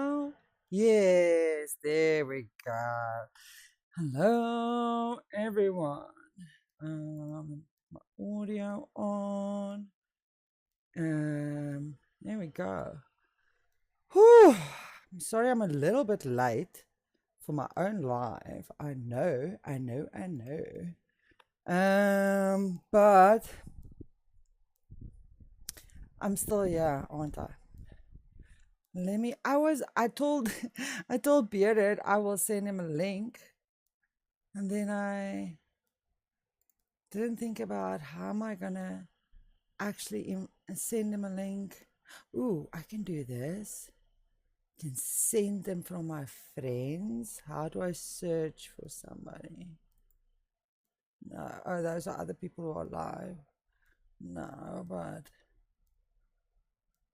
Oh, yes, there we go. Hello, everyone. My audio on. There we go. Whew. I'm sorry I'm a little bit late for my own live. I know. But I'm still here, aren't I? I told I told Bearded I will send him a link, and then I didn't think about how am I gonna actually send him a link. Ooh, I can do this. I can send them from my friends. How do I search for somebody? No, oh, those are other people who are live. No, but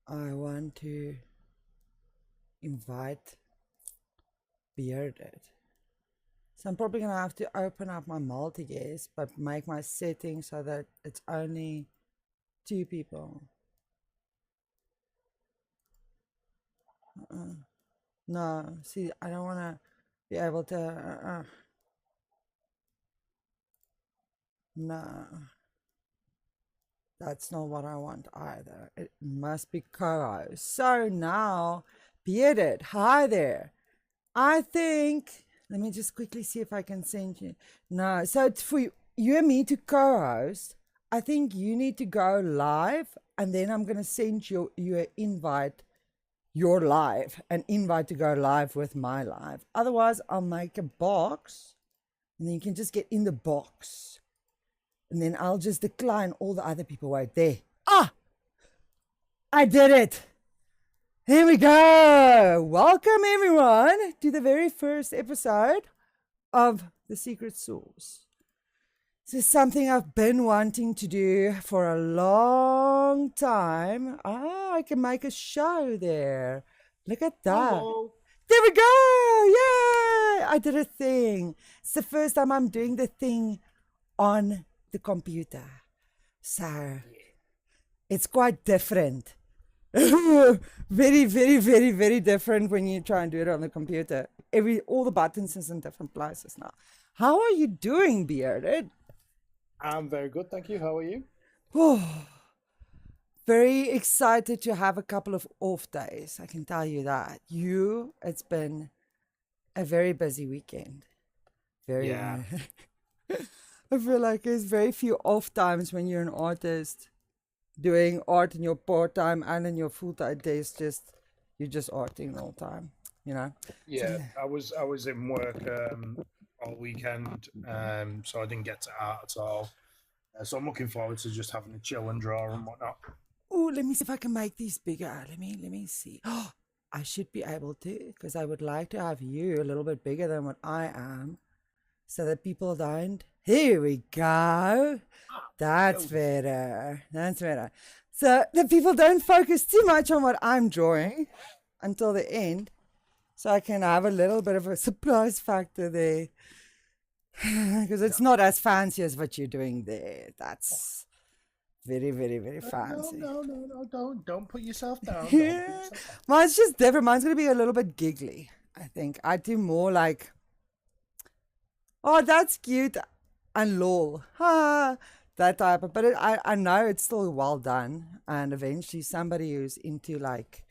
I want to invite Bearded. So I'm probably going to have to open up my multi-guest, but make my settings so that it's only 2 people. No, see, I don't want to be able to... No. That's not what I want either. It must be co-host. So now, Bearded, hi there. I think... Let me just quickly see if I can send you. No, so it's for you and me to co-host. I think you need to go live, and then I'm going to send you an invite, your live, an invite to go live with my live. Otherwise, I'll make a box, and then you can just get in the box. And then I'll just decline all the other people right there. Ah! I did it! Here we go. Welcome everyone to the very first episode of The Secret Sauce. This is something I've been wanting to do for a long time. I can make a show there. Look at that. Hello. There we go. Yay! I did a thing. It's the first time I'm doing the thing on the computer. So it's quite different. Very, very, very, very different when you try and do it on the computer. All the buttons is in different places now. How are you doing, Bearded? I'm very good, thank you. How are you? Oh, very excited to have a couple of off days. I can tell you that. It's been a very busy weekend. Very. Yeah. I feel like there's very few off times when you're an artist. Doing art in your part-time and in your full-time days, you're just arting all the time, you know. Yeah, I was in work all weekend, so I didn't get to art at all. So I'm looking forward to just having a chill and draw and whatnot. Oh, let me see if I can make these bigger. Let me see. Oh, I should be able to, because I would like to have you a little bit bigger than what I am, so that people don't. Here we go. That's better. That's better. So the people don't focus too much on what I'm drawing until the end. So I can have a little bit of a surprise factor there. Because it's not as fancy as what you're doing there. That's very, very, very fancy. No, don't put yourself down. Yeah. Mine's just different. Mine's going to be a little bit giggly, I think. I do more like, oh, that's cute, and lol. Ha! That type of, but I know it's still well done, and eventually somebody who's into like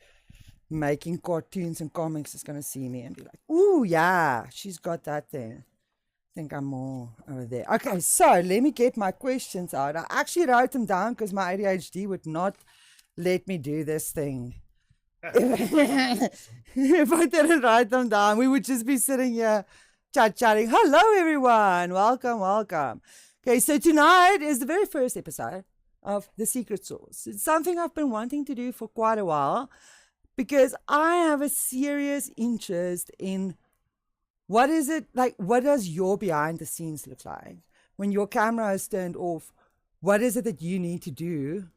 making cartoons and comics is going to see me and be like, ooh, yeah, she's got that there. I think I'm more over there. Okay, so let me get my questions out. I actually wrote them down because my ADHD would not let me do this thing. If I didn't write them down, we would just be sitting here chatting. Hello, everyone. Welcome. Okay, so tonight is the very first episode of The Secret Sauce. It's something I've been wanting to do for quite a while because I have a serious interest in what does your behind the scenes look like? When your camera is turned off, what is it that you need to do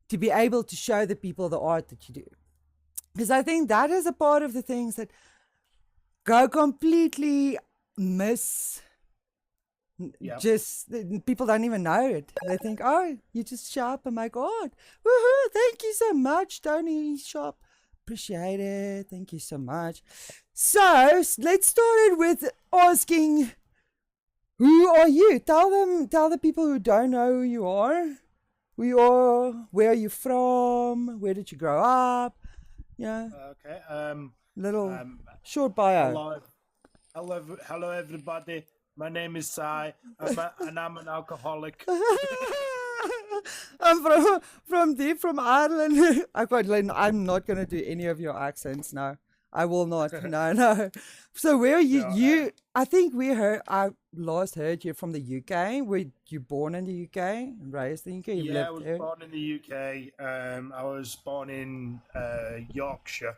to be able to show the people the art that you do? Because I think that is a part of the things that go completely miss. Yep. Just people don't even know it. They think, oh, you just shop and make art. Woohoo! Thank you so much, Tony Shop. appreciate it. Thank you so much. So let's start it with asking, who are you? Tell the people who don't know who you are. Who you are, where are you from, where did you grow up? Yeah, Okay. little Um, short bio. hello, hello, everybody. My name is Sai, and I'm an alcoholic. I'm from deep from Ireland. I'm not gonna do any of your accents. No, I will not. No, no. So where are you? No, I think I last heard you from the UK. Were you born in the UK and raised in the UK? You've yeah, I lived was there. born in the UK. I was born in Yorkshire,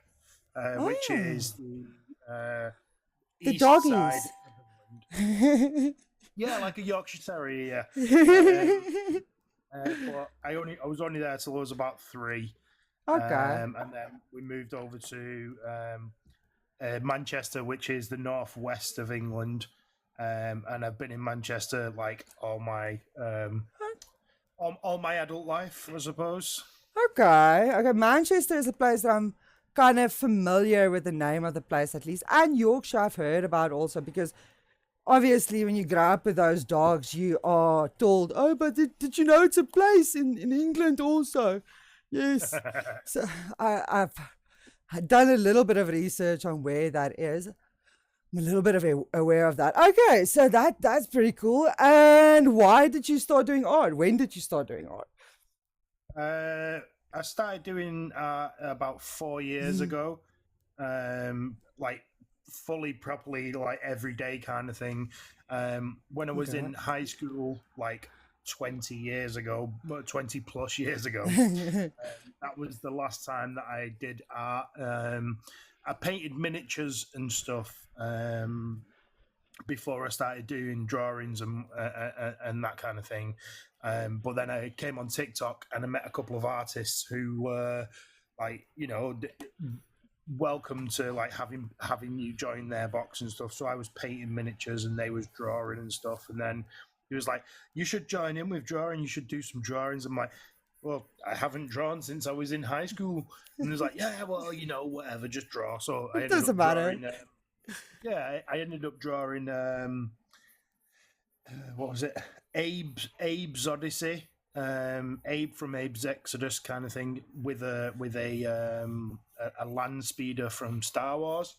which Oh, is the the east side doggies. of England. Yeah, like a Yorkshire Terrier. Yeah. But I was only there till I was about 3, Okay. and then we moved over to Manchester, which is the northwest of England. And I've been in Manchester like all my adult life, I suppose. Okay. Okay. Manchester is a place that I'm kind of familiar with the name of the place at least. And Yorkshire I've heard about also because obviously when you grow up with those dogs you are told, oh, but did you know it's a place in England also? Yes. So I've done a little bit of research on where that is. I'm a little bit aware of that. Okay, so that's pretty cool. And why did you start doing art? When did you start doing art? I started doing about 4 years ago, like fully properly, like every day kind of thing. When I was Okay. in high school, like 20 years ago, but 20 plus years ago, that was the last time that I did art. I painted miniatures and stuff before I started doing drawings and that kind of thing. But then I came on TikTok and I met a couple of artists who were like, welcome to like having you join their box and stuff. So I was painting miniatures and they was drawing and stuff. And then he was like, "You should join in with drawing. You should do some drawings." I'm like, "Well, I haven't drawn since I was in high school." And he was like, "Yeah, well, whatever, just draw." So I It ended doesn't up matter. drawing. I ended up drawing. What was it? Abe's Odyssey. Abe from Abe's Exodus, kind of thing, with a land speeder from Star Wars,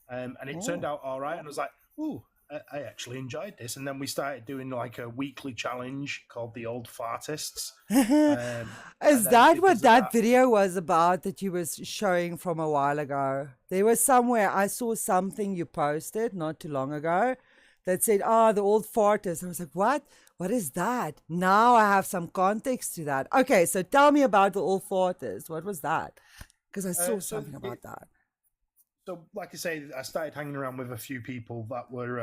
and it turned Oh. out all right. And I was like, "Ooh, I actually enjoyed this." And then we started doing like a weekly challenge called the Old Fartists, and Is then that what because of that that, video was about that you was showing from a while ago? There was somewhere I saw something you posted not too long ago that said, "Ah, the old farters." I was like, "What? What is that?" Now I have some context to that. Okay, so tell me about the old farters. What was that? Because I saw so something it, about that. so like I say, I started hanging around with a few people that were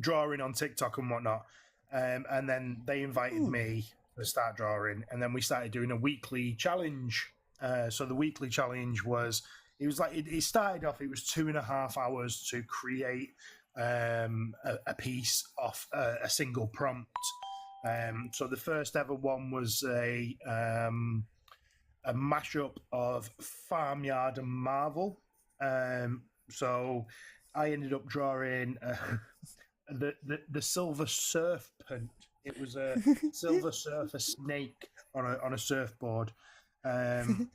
drawing on TikTok and whatnot. And then they invited Hmm. me to start drawing, and then we started doing a weekly challenge. So the weekly challenge was it started off. It was 2.5 hours to create a piece off a single prompt. So the first ever one was a mashup of Farmyard and Marvel. So I ended up drawing the Silver Serpent. It was a Silver Surfer snake on a surfboard. And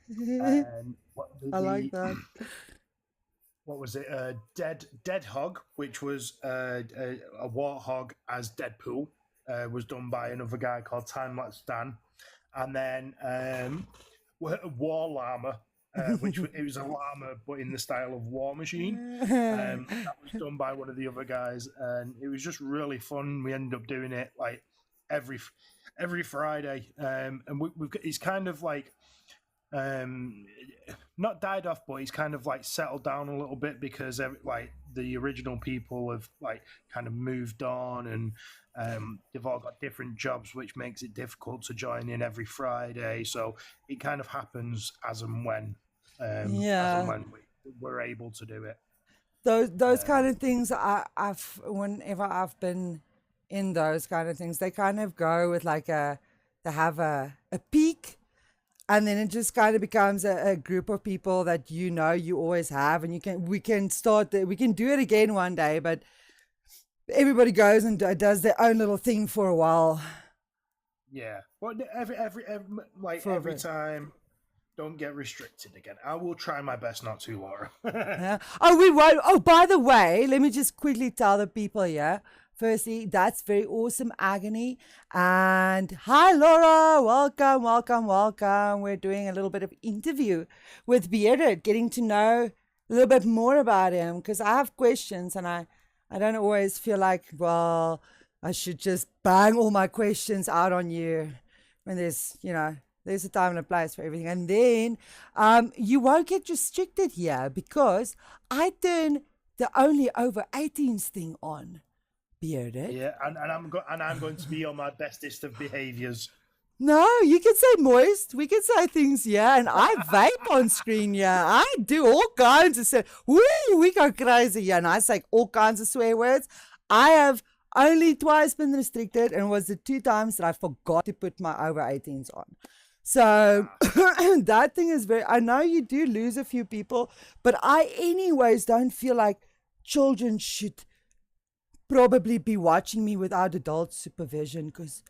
I like that. what was it? Dead Hog, which was a warthog as Deadpool, was done by another guy called Time Lapse Dan, and then War Llama, which it was a llama but in the style of War Machine. That was done by one of the other guys, and it was just really fun. We ended up doing it like every Friday, and we've got, it's kind of like um not died off, but he's kind of like settled down a little bit because like the original people have like kind of moved on, and they've all got different jobs, which makes it difficult to join in every Friday. So it kind of happens as and Yeah. when we're able to do it. Those kind Um, of things I've whenever I've been in those kind of things, they kind of go with like they have a peak and then it just kind of becomes a group of people that you always have, and we can we can do it again one day, but everybody goes and does their own little thing for a while. Yeah. Well, every time, don't get restricted again. I will try my best not to, Laura. Yeah. Oh, we won't. Oh, by the way, let me just quickly tell the people here. Firstly, that's very awesome, Agony. And hi, Laura. Welcome, welcome, welcome. We're doing a little bit of interview with Bearded, getting to know a little bit more about him, because I have questions, and I don't always feel like, well, I should just bang all my questions out on you when there's a time and a place for everything. And then you won't get restricted here because I turn the only over 18s thing on, Bearded. Yeah, and I'm going to be on my bestest of behaviors. No, you can say moist. We can say things, yeah. And I vape on screen, yeah. I do all kinds of stuff. Woo, we go crazy, yeah. And I say all kinds of swear words. I have only twice been restricted, and it was the 2 times that I forgot to put my over 18s on. So that thing is I know you do lose a few people, but I anyways don't feel like children should probably be watching me without adult supervision, because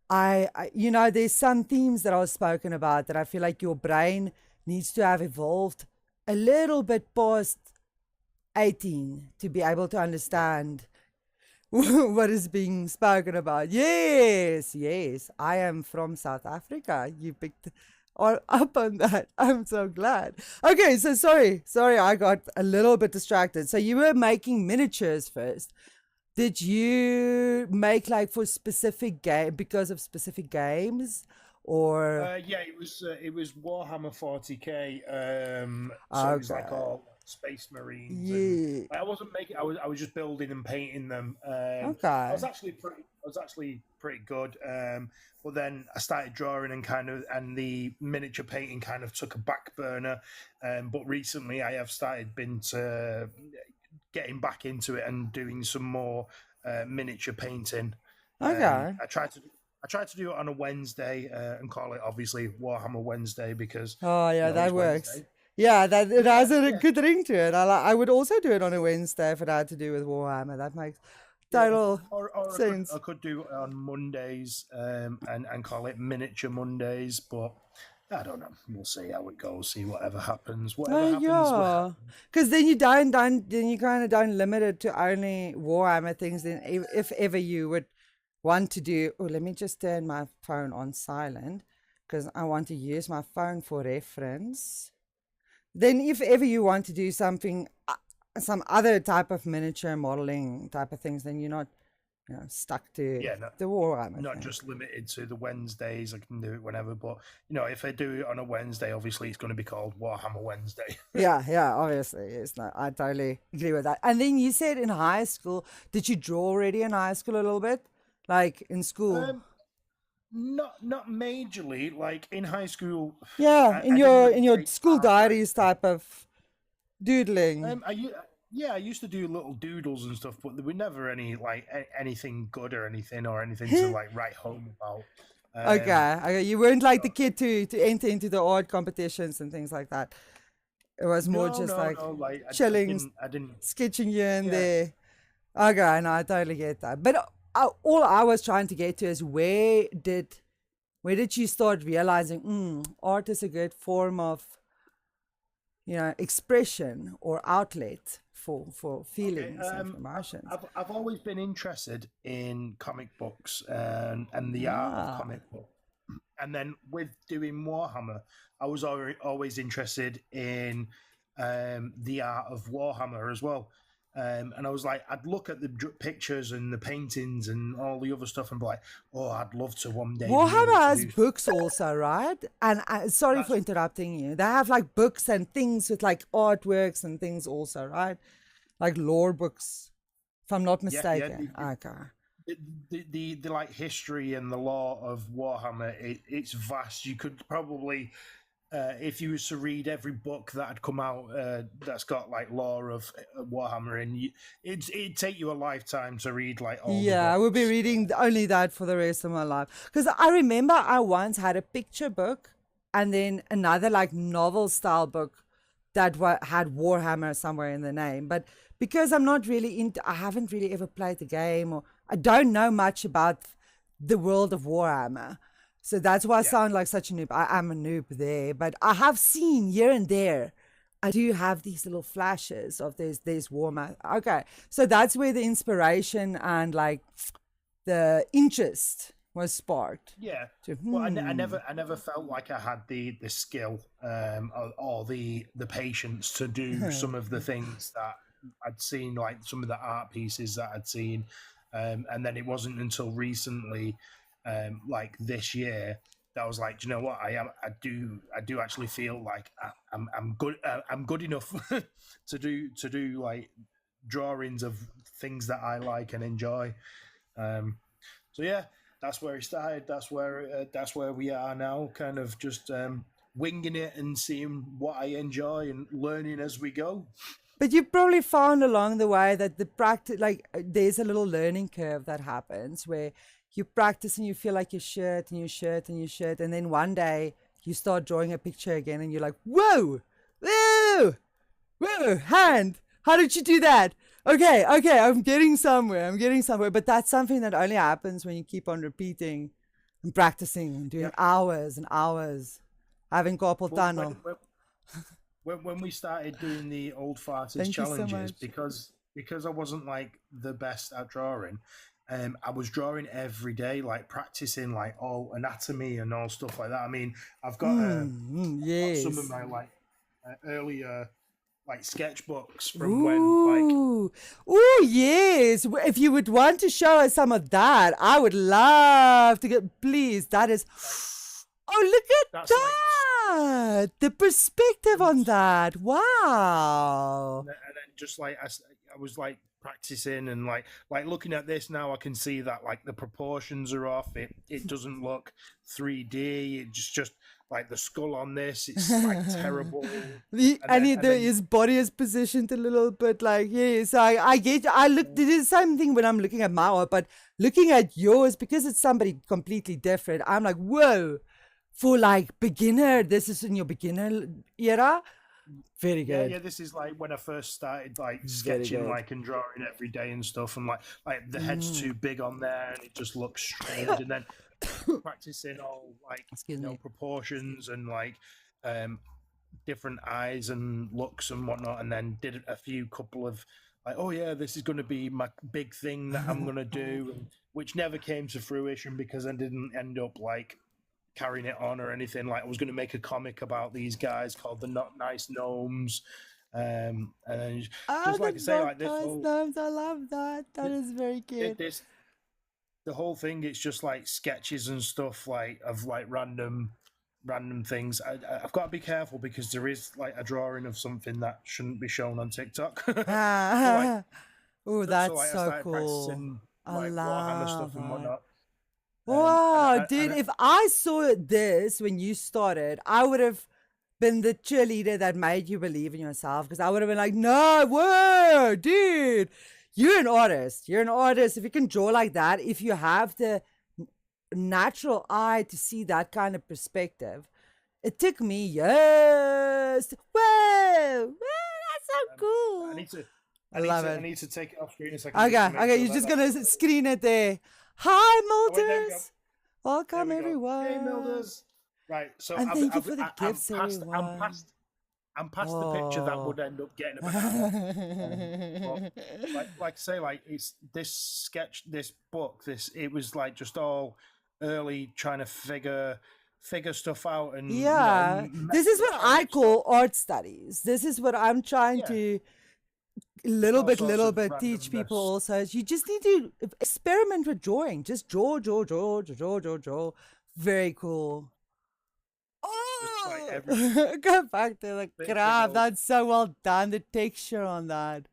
there's some themes that I was spoken about that I feel like your brain needs to have evolved a little bit past 18 to be able to understand what is being spoken about. Yes, I am from South Africa. You picked up on that. I'm so glad. Okay, so sorry, I got a little bit distracted. So you were making miniatures first. Did you make like for specific because of specific games, or? Yeah, it was Warhammer 40k. So it was like all Space Marines. Yeah. And I wasn't making. I was just building and painting them. Okay. I was actually pretty good. But then I started drawing and the miniature painting kind of took a back burner. But recently I have been getting back into it and doing some more miniature painting. Okay. I tried to do it on a Wednesday and call it obviously Warhammer Wednesday because that works. Wednesday. Yeah, that it has a good ring to it. I would also do it on a Wednesday if it had to do with Warhammer. That makes total sense. I could do it on Mondays and call it Miniature Mondays, but I don't know. We'll see how it goes. See whatever happens. Yeah, because then you kind of don't limit it to only Warhammer things. Then if ever you would want to do, let me just turn my phone on silent because I want to use my phone for reference. Then if ever you want to do something, some other type of miniature modeling type of things, then you're not stuck to the Warhammer. Not just limited to the Wednesdays. I can do it whenever, but if I do it on a Wednesday, obviously it's going to be called Warhammer Wednesday. yeah, obviously. Yes, no, I totally agree with that. And then you said in high school, did you draw already in high school a little bit? Like in school? Not majorly. Like in high school. Yeah, in your school diaries type of doodling. I used to do little doodles and stuff, but there were never any anything good or anything to like write home about. Okay. You weren't like the kid to enter into the art competitions and things like that. It was more chilling, I didn't sketching here and there. Okay, no, I totally get that. But all I was trying to get to is where did you start realizing art is a good form of expression or outlet for feelings and emotions? I've always been interested in comic books and the art of comic book. And then with doing Warhammer, I was always interested in the art of Warhammer as well. And I was like, I'd look at the pictures and the paintings and all the other stuff and be like, oh, I'd love to one day. Warhammer has books also, right? And sorry for interrupting you. They have like books and things with like artworks and things also, right? Like lore books, if I'm not mistaken. Okay. The like history and the lore of Warhammer, it's vast. You could probably... if you was to read every book that had come out that's got like lore of Warhammer in, it'd take you a lifetime to read like all the books. I would be reading only that for the rest of my life. Because I remember I once had a picture book and then another like novel style book that had Warhammer somewhere in the name. But because I'm not really into, I haven't really ever played the game, or I don't know much about the world of Warhammer. So that's why I Yeah. sound like such a noob. I am a noob there, but I have seen here and there. I do have these little flashes of there's Warhammer. Okay, so that's where the inspiration and like the interest was sparked. Yeah. To, Well, I never felt like I had the skill or the patience to do some of the things that I'd seen, like some of the art pieces that I'd seen, and then it wasn't until recently, like this year, that I was like, do you know what? I do actually feel like I'm good. I'm good enough to do like drawings of things that I like and enjoy. So yeah, that's where it started. That's where we are now. Kind of just winging it and seeing what I enjoy and learning as we go. but you probably found along the way that the practice, like there's a little learning curve that happens where you practice and you feel like you should and you should and you should, and then one day you start drawing a picture again and you're like, whoa, whoa, whoa, hand, how did you do that? Okay, okay, I'm getting somewhere. I'm getting somewhere. But that's something that only happens when you keep on repeating and practicing and doing Yeah. hours and hours. Having carpal Well, tunnel. when we started doing the old farters Thank you so challenges, much. because I wasn't like the best at drawing, I was drawing every day, like practicing like all anatomy and all stuff like that. I mean, I've got some of Yes. my like earlier like sketchbooks from when like Ooh. Ooh, yes. If you would want to show us some of that, I would love to get, please. That is, oh, look at that's like that. The perspective on that. Wow. and then just like I was like practicing and like looking at this now, I can see that like the proportions are off. It doesn't look 3D. It just like the skull on this, it's like terrible. His body is positioned a little bit like, yes, I get, I look, it is the same thing when I'm looking at my art, but looking at yours, because it's somebody completely different, I'm like, whoa, for like beginner, this is in your beginner era. Very good. Yeah. This is like when I first started like Very sketching, good. like and drawing every day and stuff, and like the head's too big on there, and it just looks strange. And then practicing all like Excuse me. proportions and like different eyes and looks and whatnot, and then did a few couple of like, oh yeah, this is going to be my big thing that I'm going to do, which never came to fruition because I didn't end up like carrying it on or anything. Like I was going to make a comic about these guys called the Not Nice Gnomes, and then just like I say, like this whole I love that. That is very cute. this the whole thing. It's just like sketches and stuff like of like random things. I've got to be careful because there is like a drawing of something that shouldn't be shown on TikTok. So like, Oh, that's like I so started cool. practicing I like Warhammer love stuff and that. whatnot. Wow, dude, if I saw this when you started, I would have been the cheerleader that made you believe in yourself, because I would have been like, no, whoa, dude, you're an artist. You're an artist. If you can draw like that, if you have the natural eye to see that kind of perspective, it took me years. Whoa, that's so cool. I love it. I need to take it off screen a second. Okay, you're just gonna screen it there. Hi, Milders. Welcome, everyone. Hey, Milders. Right, so And thank you for the gifts, I'm past the picture that would end up getting a banana. Like I say, like it's this book, it was like just all early trying to figure stuff out and Yeah, this is what I call art studies. This is what I'm trying to little bit teach people also. Is you just need to experiment with drawing. Just draw. Very cool. Oh, go back to the crap. That's so well done. The texture on that.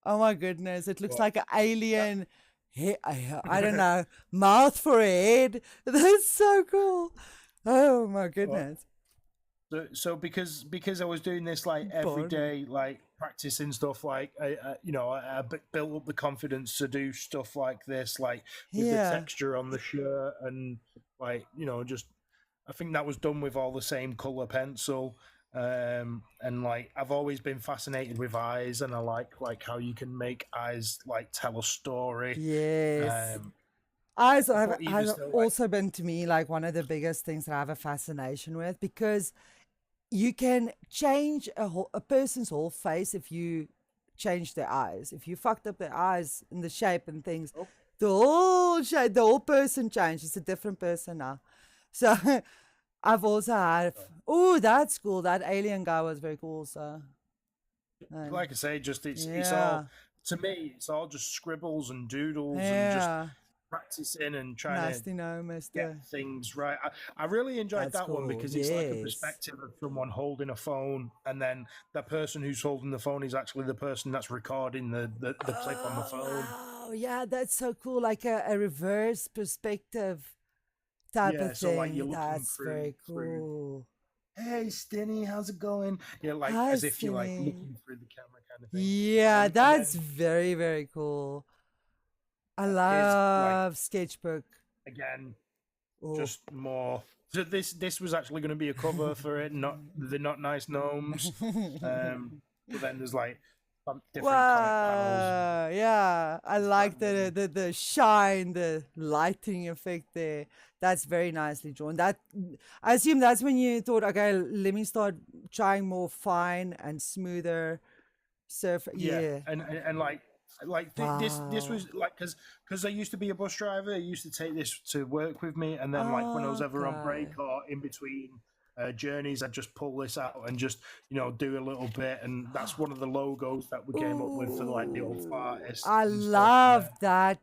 Oh my goodness, it looks like an alien. I don't know, mouth for a head. That's so cool. Oh my goodness. So because I was doing this like every day, like practicing stuff, like I built up the confidence to do stuff like this, like with the texture on the shirt and like just I think that was done with all the same color pencil. And like I've always been fascinated with eyes, and I like how you can make eyes like tell a story. Yes. Um, Eyes have, but even has still, like also been to me like one of the biggest things that I have a fascination with, because you can change a person's whole face if you change their eyes. If you fucked up their eyes and the shape and things, oh, the whole shape, the whole person changed. It's a different person now. So I've also had, oh, that's cool. That alien guy was very cool. So, like I say, just it's yeah, all to me, it's all just scribbles and doodles and just yeah. practicing and trying to Nasty no, get mister. things right. I really enjoyed That's that one cool. because it's like a Yes. perspective of someone holding a phone, and then the person who's holding the phone is actually the person that's recording the clip on the Oh, phone. wow. Yeah, that's so cool. Like a reverse perspective type Yeah, of so like you're thing. looking That's through very cool. hey Stinny, how's it going? You know, like Hi, as if you're like Cindy. looking through the camera kind of thing. Yeah, And that's then very, very cool. I here's like love Sketchbook. again Oh. just more. So this was actually going to be a cover for it, not the not nice gnomes. But then there's like different comic panels. Wow, yeah, I It's like random. the shine, the lighting effect there. That's very nicely drawn. That I assume that's when you thought, okay, let me start trying more fine and smoother surf. Yeah, Yeah. and this Wow. was like because I used to be a bus driver. I used to take this to work with me, and then like when I was ever on break Okay. or in between journeys, I'd just pull this out and just do a little bit, and that's one of the logos that we came up with for like the old Ooh, artists I and stuff. And love then that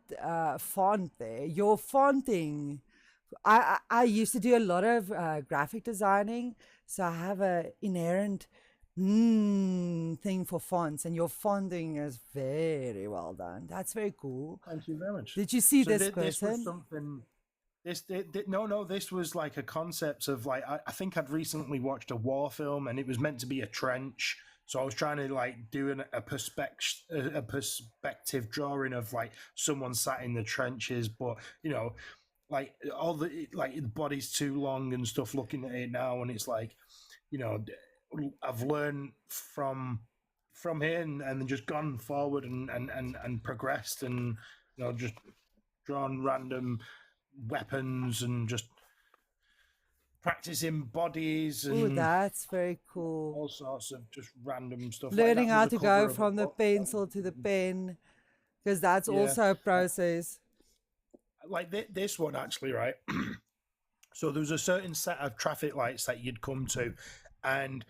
font there. Your fonting. I used to do a lot of graphic designing, so I have a inherent thing for fonts, and your fonting is very well done. That's very cool. thank you very much. Did you see So this this was person? something. No, this was like a concept of like I think I'd recently watched a war film and it was meant to be a trench. So I was trying to like do a perspective drawing of like someone sat in the trenches, but like all the body's too long and stuff. Looking at it now, and it's like you know I've learned from here and then just gone forward and progressed and just drawn random weapons and just practicing bodies Oh, and that's very cool. all sorts of just random stuff. Like Learning that was how a to go cover of a from the book. pencil to the pen, because that's Yeah, also a process. like this one actually, right? So there was a certain set of traffic lights that you'd come to, and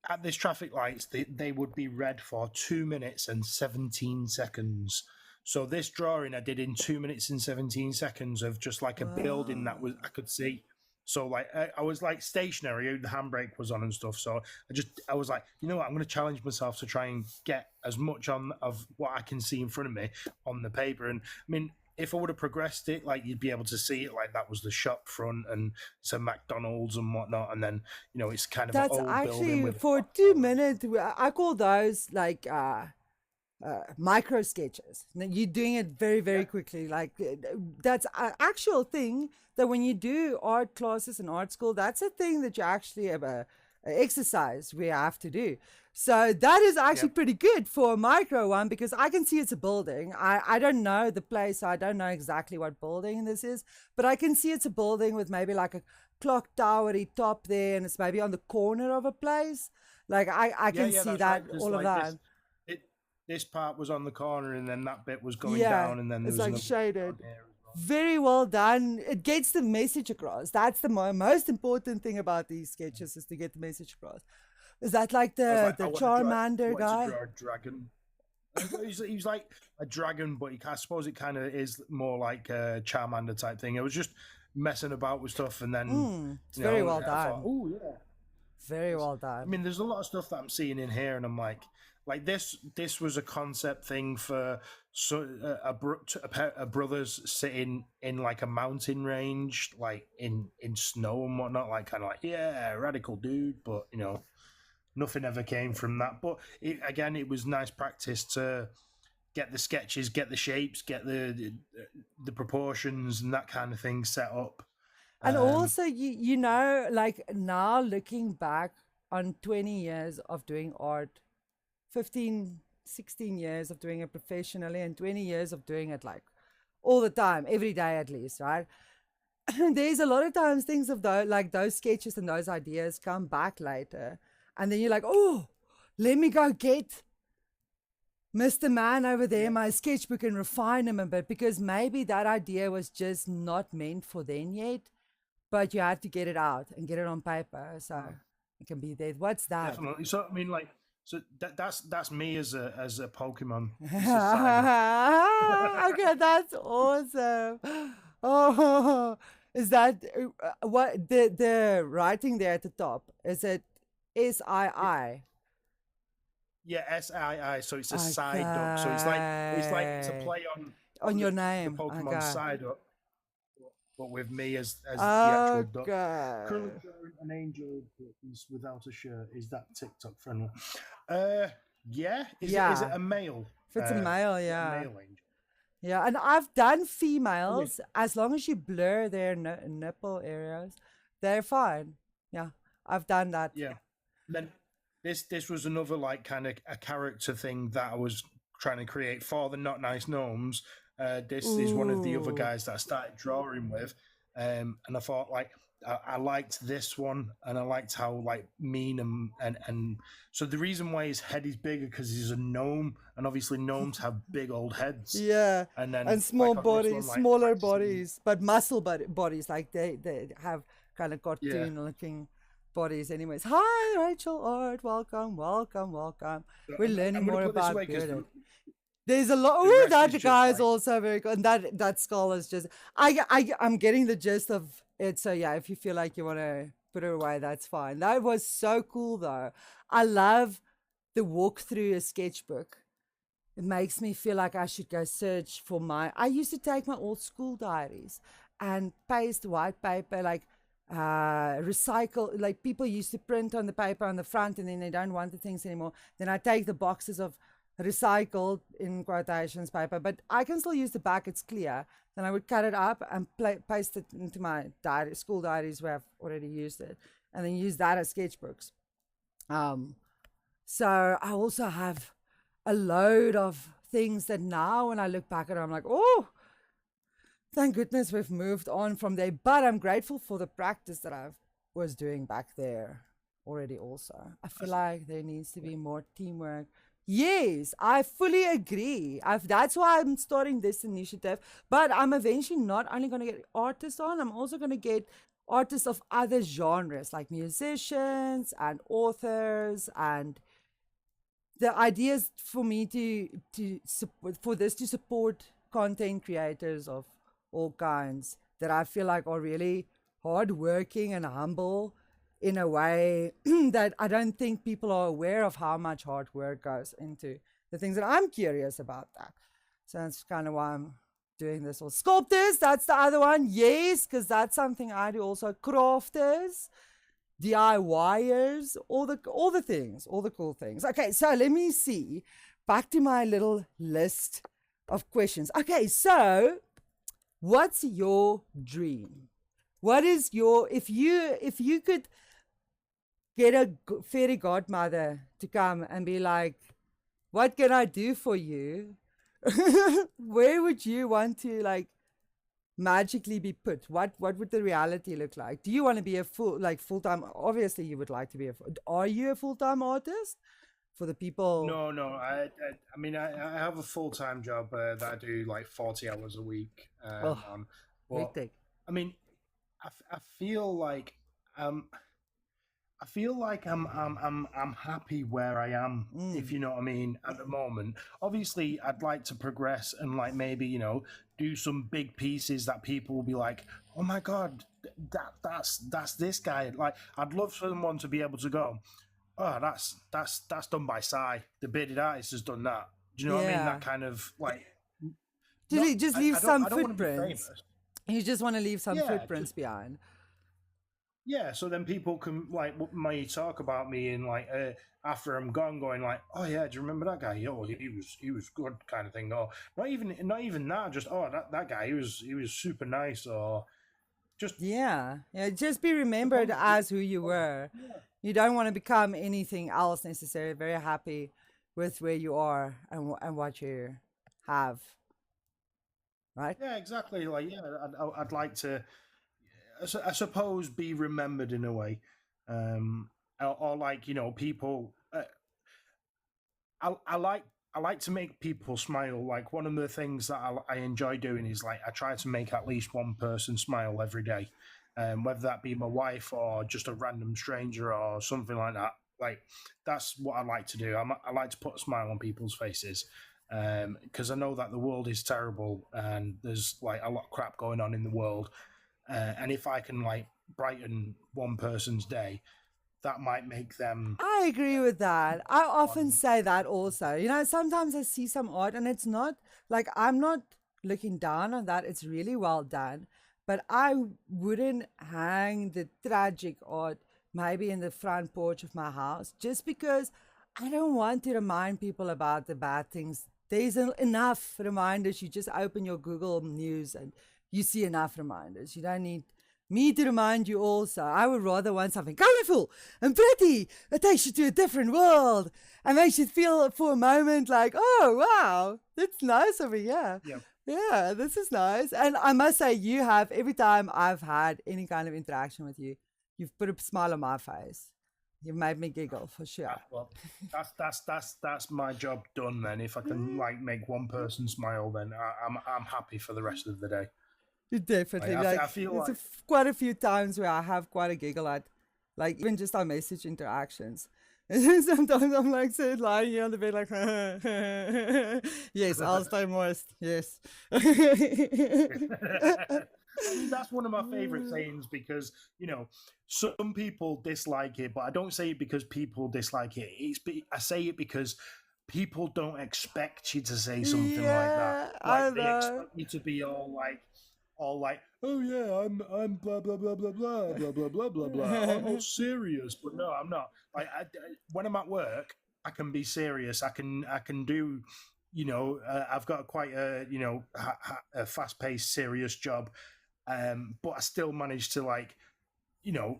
at this traffic lights, they would be red for 2 minutes and 17 seconds. So this drawing I did in 2 minutes and 17 seconds of just like a building that Wow. was I could see. So like I was like stationary, the handbrake was on and stuff. So I was like, you know what, I'm going to challenge myself to try and get as much on of what I can see in front of me on the paper. And I mean, if I would have progressed it, like you'd be able to see it, like that was the shop front and some McDonald's and whatnot, and then it's kind of an That's old building actually with for clock two towers. minutes. I call those like micro sketches. You're doing it very, Yeah, very quickly. Like that's an actual thing that when you do art classes in art school, that's a thing that you actually have a exercise we have to do. So that is yeah, actually pretty good for a micro one, because I can see it's a building. I don't know the place, so I don't know exactly what building this is, but I can see it's a building with maybe like a clock towery top there, and it's maybe on the corner of a place. Like I yeah, can yeah. see That's right. that, Because all of like that. it, this part was on the corner, and then that bit was going Yeah, down, and then there it's was like another bit down shaded. here as well. Very well done. It gets the message across. That's the most important thing about these sketches, is to get the message across. Is that like I was like, the I Charmander wanted to guy? draw a dragon. He was like a dragon, but I suppose it kind of is more like a Charmander type thing. I was just messing about with stuff, and then It's very well I thought, done. oh yeah, Very this. well I done. mean, there's a lot of stuff that I'm seeing in here, and I'm like this. This was a concept thing for a brothers sitting in like a mountain range, like in snow and whatnot, like kind of like yeah, radical dude, but nothing ever came from that. But again, it was nice practice to get the sketches, get the shapes, get the proportions and that kind of thing set up. And Um, also, you know, like now looking back on 20 years of doing art, 15, 16 years of doing it professionally, and 20 years of doing it like all the time, every day at least, right? There's a lot of times things of those, like those sketches and those ideas come back later. And then you're like, oh, let me go get Mr. Man over there yeah, in my sketchbook and refine him a bit, because maybe that idea was just not meant for then yet, but you have to get it out and get it on paper so oh, it can be there. What's that? definitely. So I mean, like, so that's me as a Pokemon. It's a Psyduck. Okay, that's awesome. Oh, is that what the writing there at the top? Is it Yeah, SII? yeah, SII. So it's a Psyduck. So it's a Okay. play On on your the name. Pokemon Okay. Psyduck, but with me as the actual duck. Okay. Currently wearing an angel that is without a shirt. Is that TikTok friendly? Yeah. Is it Yeah. a male? If it's a male, Is it a yeah. male angel? Yeah, and I've done I mean, females as long as you blur their nipple areas, they're fine. Yeah, I've done that. yeah. And then this was another like kind of a character thing that I was trying to create for the Not Nice Gnomes. This is one of the other Ooh. guys that I started drawing with, and I thought like I liked this one, and I liked how like mean and so the reason why his head is bigger because he's a gnome, and obviously gnomes have big old heads, Yeah, and and then small like on this bodies, one like smaller practicing, bodies, but muscle bodies. Like they have kind of yeah. cartoon looking bodies. Anyways, hi Rachel Art, welcome, welcome, welcome. So We're I'm learning going to more put this about away because bearded. There's a lot. the Oh, rest is that just guy is like also very good. And that skull is just. I'm getting the gist of it. So yeah, if you feel like you want to put it away, that's fine. That was so cool though. I love the walk through a sketchbook. It makes me feel like I should go search for my. I used to take my old school diaries and paste white paper, like recycle. Like people used to print on the paper on the front, and then they don't want the things anymore. Then I take the boxes of recycled in quotations paper, but I can still use the back. It's clear. Then I would cut it up and paste it into my diary, school diaries where I've already used it, and then use that as sketchbooks. Um, so I also have a load of things that now when I look back at it, I'm like, oh, thank goodness we've moved on from there. But I'm grateful for the practice that I was doing back there already also. I feel like there needs to be more teamwork. Yes, I fully agree. That's why I'm starting this initiative. But I'm eventually not only going to get artists on, I'm also going to get artists of other genres like musicians and authors, and the idea is for me to support, for this to support content creators of all kinds that I feel like are really hardworking and humble in a way that I don't think people are aware of how much hard work goes into the things that I'm curious about that. So that's kind of why I'm doing this. Or sculptors, that's the other one. Yes, because that's something I do also. Crafters, DIYers, all the things, all the cool things. Okay, so let me see. Back to my little list of questions. Okay, so what's your dream? What is your, if you could get a fairy godmother to come and be like, what can I do for you? Where would you want to like magically be put? What would the reality look like? Do you want to be a full time? Obviously, you would like to be a. Are you a full time artist for the people? no. I mean, I have a full time job that I do like 40 hours a week Oh, on. But hectic. I mean, I feel like um, I feel like I'm happy where I am, if Mm. you know what I mean, at the moment. Obviously, I'd like to progress and like maybe, do some big pieces that people will be like, "Oh my god, that's this guy." Like I'd love someone to be able to go, "Oh, that's done by Sai. The bearded artist has done that." Do you know what I mean? That Yeah. kind of like not Just leave some I don't want to be footprints. famous. You just want to leave some Yeah, footprints behind. yeah, so then people can like may talk about me in like after I'm gone, going like, oh yeah, do you remember that guy? Oh, he was good, kind of thing. Or not even that. Just that guy. He was super nice. Or Just Yeah, yeah. Just be remembered suppose, as who you were. yeah, You don't want to become anything else necessarily. Very happy with where you are and and what you have, right? yeah, exactly. Like, yeah, I'd like to, I suppose, be remembered in a way, um, or like people. I like I like to make people smile. Like one of the things that I enjoy doing is like I try to make at least one person smile every day, whether that be my wife or just a random stranger or something like that. Like that's what I like to do. I like to put a smile on people's faces because I know that the world is terrible and there's like a lot of crap going on in the world. And if I can like brighten one person's day, that might make them I agree with that. I often say that also. You know, sometimes I see some art and it's not like I'm not looking down on that. It's really well done. But I wouldn't hang the tragic art maybe in the front porch of my house just because I don't want to remind people about the bad things. There's enough reminders. You just open your Google News and you see enough reminders. You don't need me to remind you also. I would rather want something colorful and pretty that takes you to a different world and makes you feel for a moment like, oh, wow, that's nice over here. yeah. Yeah, this is nice. And I must say, you have, every time I've had any kind of interaction with you, you've put a smile on my face. You've made me giggle for sure. Well, that's my job done. Then, if I can like make one person smile, then I'm happy for the rest of the day. Definitely. Like, I feel it's like quite a few times where I have quite a giggle at, like, even just our message interactions. And sometimes I'm like, sit lying here on the bed, like, yes, I'll stay moist. Yes. I mean, that's one of my favorite sayings because some people dislike it, but I don't say it because people dislike it. I say it because people don't expect you to say something like that. Yeah, I Like they know. expect you to be all like, oh yeah, I'm blah blah blah blah blah blah blah blah blah blah, all serious. But no, I'm not. Like when I'm at work, I can be serious. I can do. I've got quite a a fast paced, serious job, but I still manage to like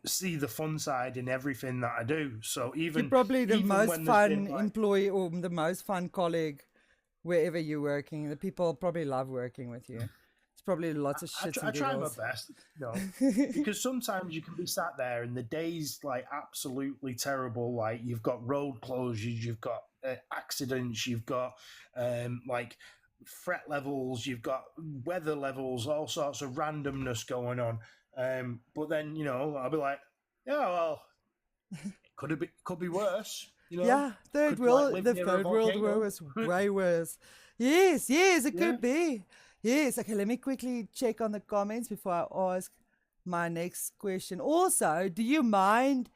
see the fun side in everything that I do. So You're even probably the even most when there's been fun like employee or the most fun colleague wherever you're working. The people probably love working with you. It's probably lots of shits I and try my giggles. best, because sometimes you can be sat there and the day's like absolutely terrible. Like you've got road closures, you've got accidents, you've got like threat levels, you've got weather levels, all sorts of randomness going on. But then I'll be like, yeah, well, could be worse. Yeah, third Could like world, live the near a third world war volcano. was way worse. Yes, yes, it Yeah. could be. Yes, okay, let me quickly check on the comments before I ask my next question. Also, do you mind?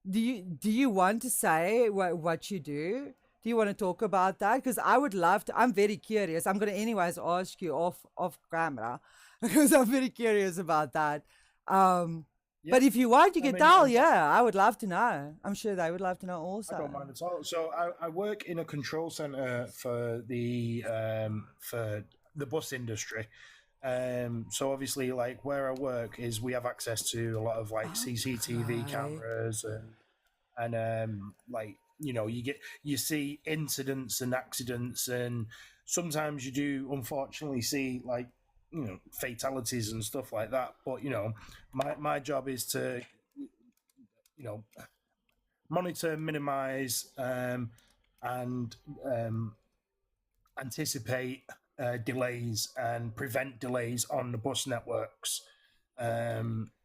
Do you want to say what you do? Do you want to talk about that? Because I would love to. I'm very curious. I'm gonna anyways ask you off camera because I'm very curious about that. Um, Yeah. but if you want, you I can mean, tell. Yeah, I would love to know. I'm sure they would love to know I don't also. mind at all. So I work in a control center for the bus industry. So obviously, like where I work is we have access to a lot of like CCTV Okay. cameras and like you see incidents and accidents, and sometimes you do unfortunately see like fatalities and stuff like that. But my job is to you know monitor, minimize, and anticipate delays and prevent delays on the bus networks.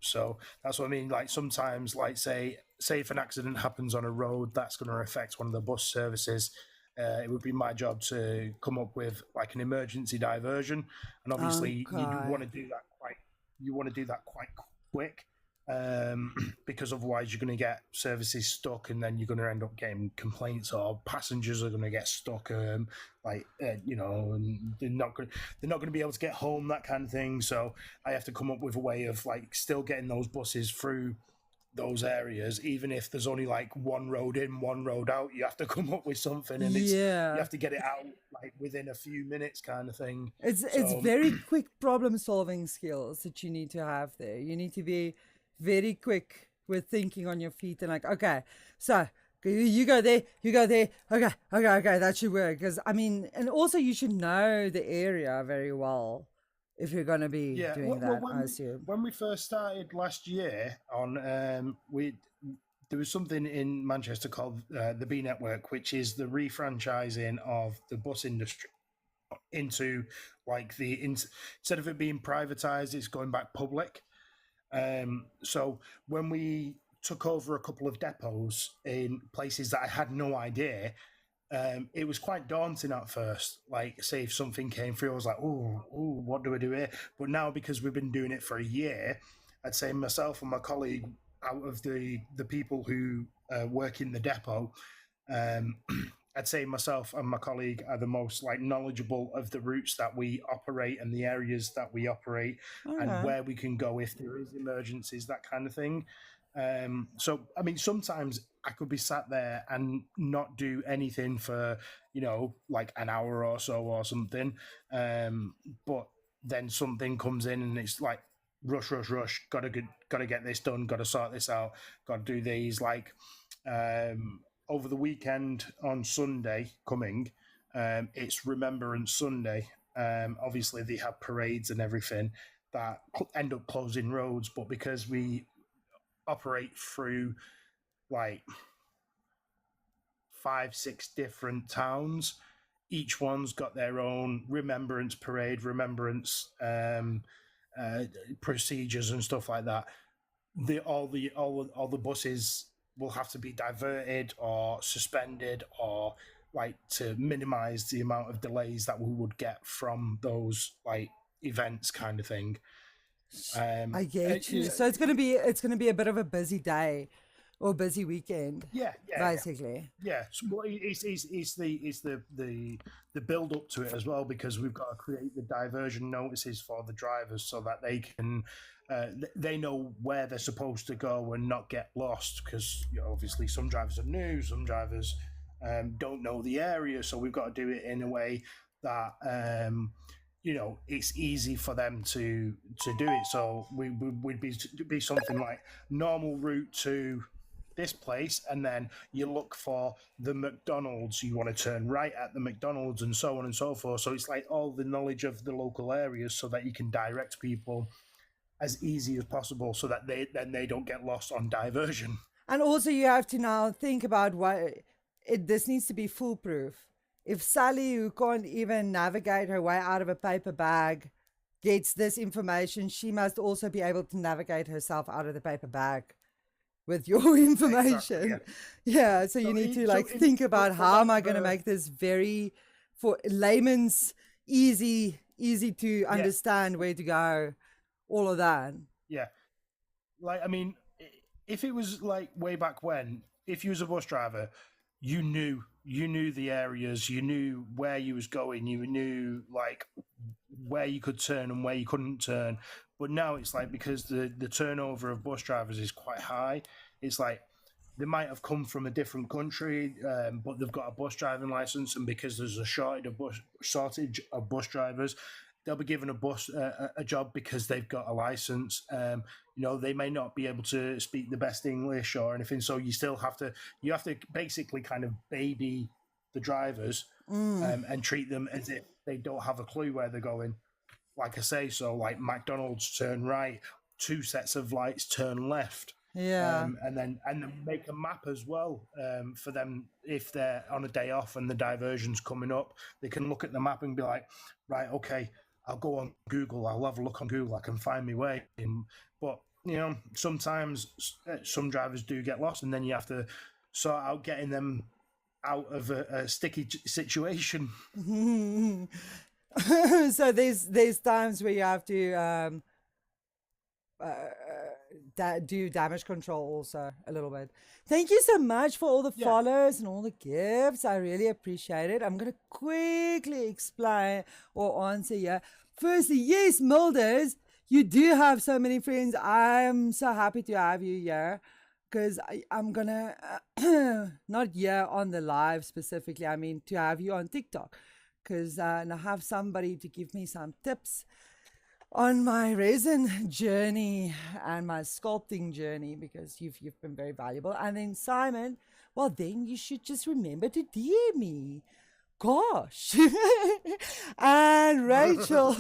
So that's what I mean. Like sometimes, like say if an accident happens on a road that's going to affect one of the bus services, it would be my job to come up with like an emergency diversion, and obviously you do Okay. want to do that quite quick, because otherwise you're going to get services stuck, and then you're going to end up getting complaints, or passengers are going to get stuck, and they're not going to be able to get home, that kind of thing. So I have to come up with a way of like still getting those buses through those areas, even if there's only like one road in, one road out, you have to come up with something, and you Yeah. have to get it out like within a few minutes, kind of thing. It's So very quick problem solving skills that you need to have there. You need to be very quick with thinking on your feet and like, okay, so you go there, you go there. Okay, that should work. Because I mean, and also you should know the area very well if you're going to be yeah, doing well, that, I assume. when we first started last year on, we there was something in Manchester called the B Network, which is the refranchising of the bus industry into like instead of it being privatized, it's going back public. So when we took over a couple of depots in places that I had no idea, it was quite daunting at first. Like, say if something came through, I was like, oh, what do I do here? But now, because we've been doing it for a year, I'd say myself and my colleague, out of the people who work in the depot, um, I'd say myself and my colleague are the most like knowledgeable of the routes that we operate and the areas that we operate and Okay. where we can go if there is emergencies, that kind of thing. So I mean, sometimes I could be sat there and not do anything for like an hour or so or something, but then something comes in and it's like rush, gotta get this done, gotta sort this out, gotta do these. Like over the weekend on Sunday coming, it's Remembrance Sunday. Obviously, they have parades and everything that end up closing roads, but because we operate through like 5-6 different towns, each one's got their own remembrance parade, remembrance procedures and stuff like that. All the buses will have to be diverted or suspended or like to minimize the amount of delays that we would get from those like events, kind of thing. I get you. So it's gonna be a bit of a busy day or busy weekend, Yeah, basically. yeah. So, well, it's the build up to it as well, because we've got to create the diversion notices for the drivers so that they can they know where they're supposed to go and not get lost, because obviously some drivers are new, some drivers don't know the area, so we've got to do it in a way that it's easy for them to do it. So we'd be something like normal route to this place, and then you look for the McDonald's, you want to turn right at the McDonald's, and so on and so forth. So it's like all the knowledge of the local areas so that you can direct people as easy as possible so that they don't get lost on diversion. And also, you have to now think about this needs to be foolproof. If Sally, who can't even navigate her way out of a paper bag, gets this information, she must also be able to navigate herself out of the paper bag with your information. Exactly, yeah. So you need to think about how am I going to make this very, for layman's, easy to understand where to go, all of that. Yeah. Like, I mean, if it was like way back when, if you was a bus driver, you knew the areas, you knew where you was going, you knew like where you could turn and where you couldn't turn. But now it's like, because the turnover of bus drivers is quite high, it's like they might have come from a different country, but they've got a bus driving license, and because there's a shortage of bus drivers, they'll be given a job because they've got a license. They may not be able to speak the best English or anything, so you have to basically kind of baby the drivers and treat them as if they don't have a clue where they're going. Like I say, so like McDonald's, turn right, 2 sets of lights, turn left. Yeah. And then make a map as well for them if they're on a day off and the diversion's coming up. They can look at the map and be like, right, okay, I'll go on Google. I'll have a look on Google. I can find my way. But sometimes some drivers do get lost, and then you have to sort out getting them out of a sticky situation. So there's times where you have to do damage control also a little bit. Thank you so much for all the follows and all the gifts. I really appreciate it. I'm going to quickly explain or answer here. Firstly, yes, Milders, you do have so many friends. I'm so happy to have you here. because I'm gonna not here on the live specifically. I mean to have you on TikTok, because and I have somebody to give me some tips on my resin journey and my sculpting journey, because you've been very valuable. And then Simon, well then you should just remember to DM me. Gosh. And Rachel,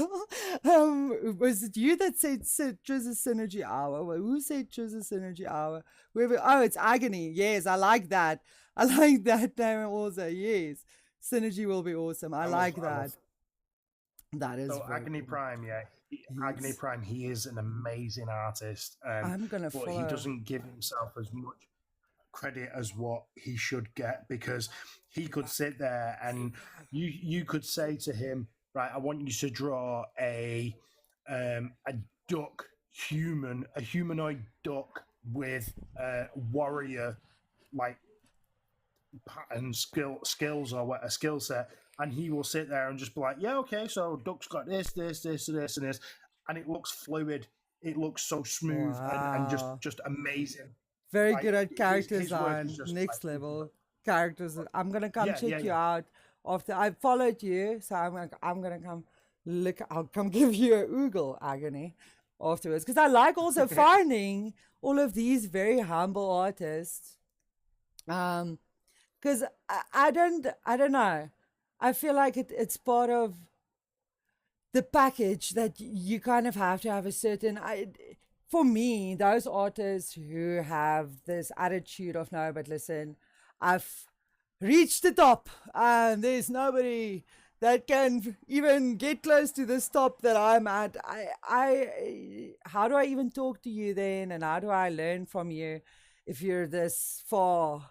was it you that said Trizza Synergy Hour? Well, who said Trizza Synergy Hour? Whoever, oh, it's Agony. Yes, I like that. I like that name also. Yes. Synergy will be awesome. I like I love. that. That is So very Agony cool. Prime, yeah, Agony Yes. Prime. He is an amazing artist, I'm gonna but he follow. doesn't give himself as much credit as what he should get, because he could sit there and you could say to him, right, I want you to draw a duck a humanoid duck with warrior like pattern skills or what a skill set, and he will sit there and just be like, yeah, okay, so duck's got this and this, and it looks fluid, it looks so smooth and Wow. just amazing. Very Like good at character his work is design. just like Next level characters. I'm gonna come yeah, yeah, check you yeah. out after I followed you. So I'm gonna come look. I'll come give you a oogle Agony afterwards, because I like also finding all of these very humble artists. Um, because I don't know. I feel like it's part of the package that you kind of have to have a certain for me, those artists who have this attitude of no, but listen, I've reached the top and there's nobody that can even get close to this top that I'm at. I how do I even talk to you then, and how do I learn from you if you're this far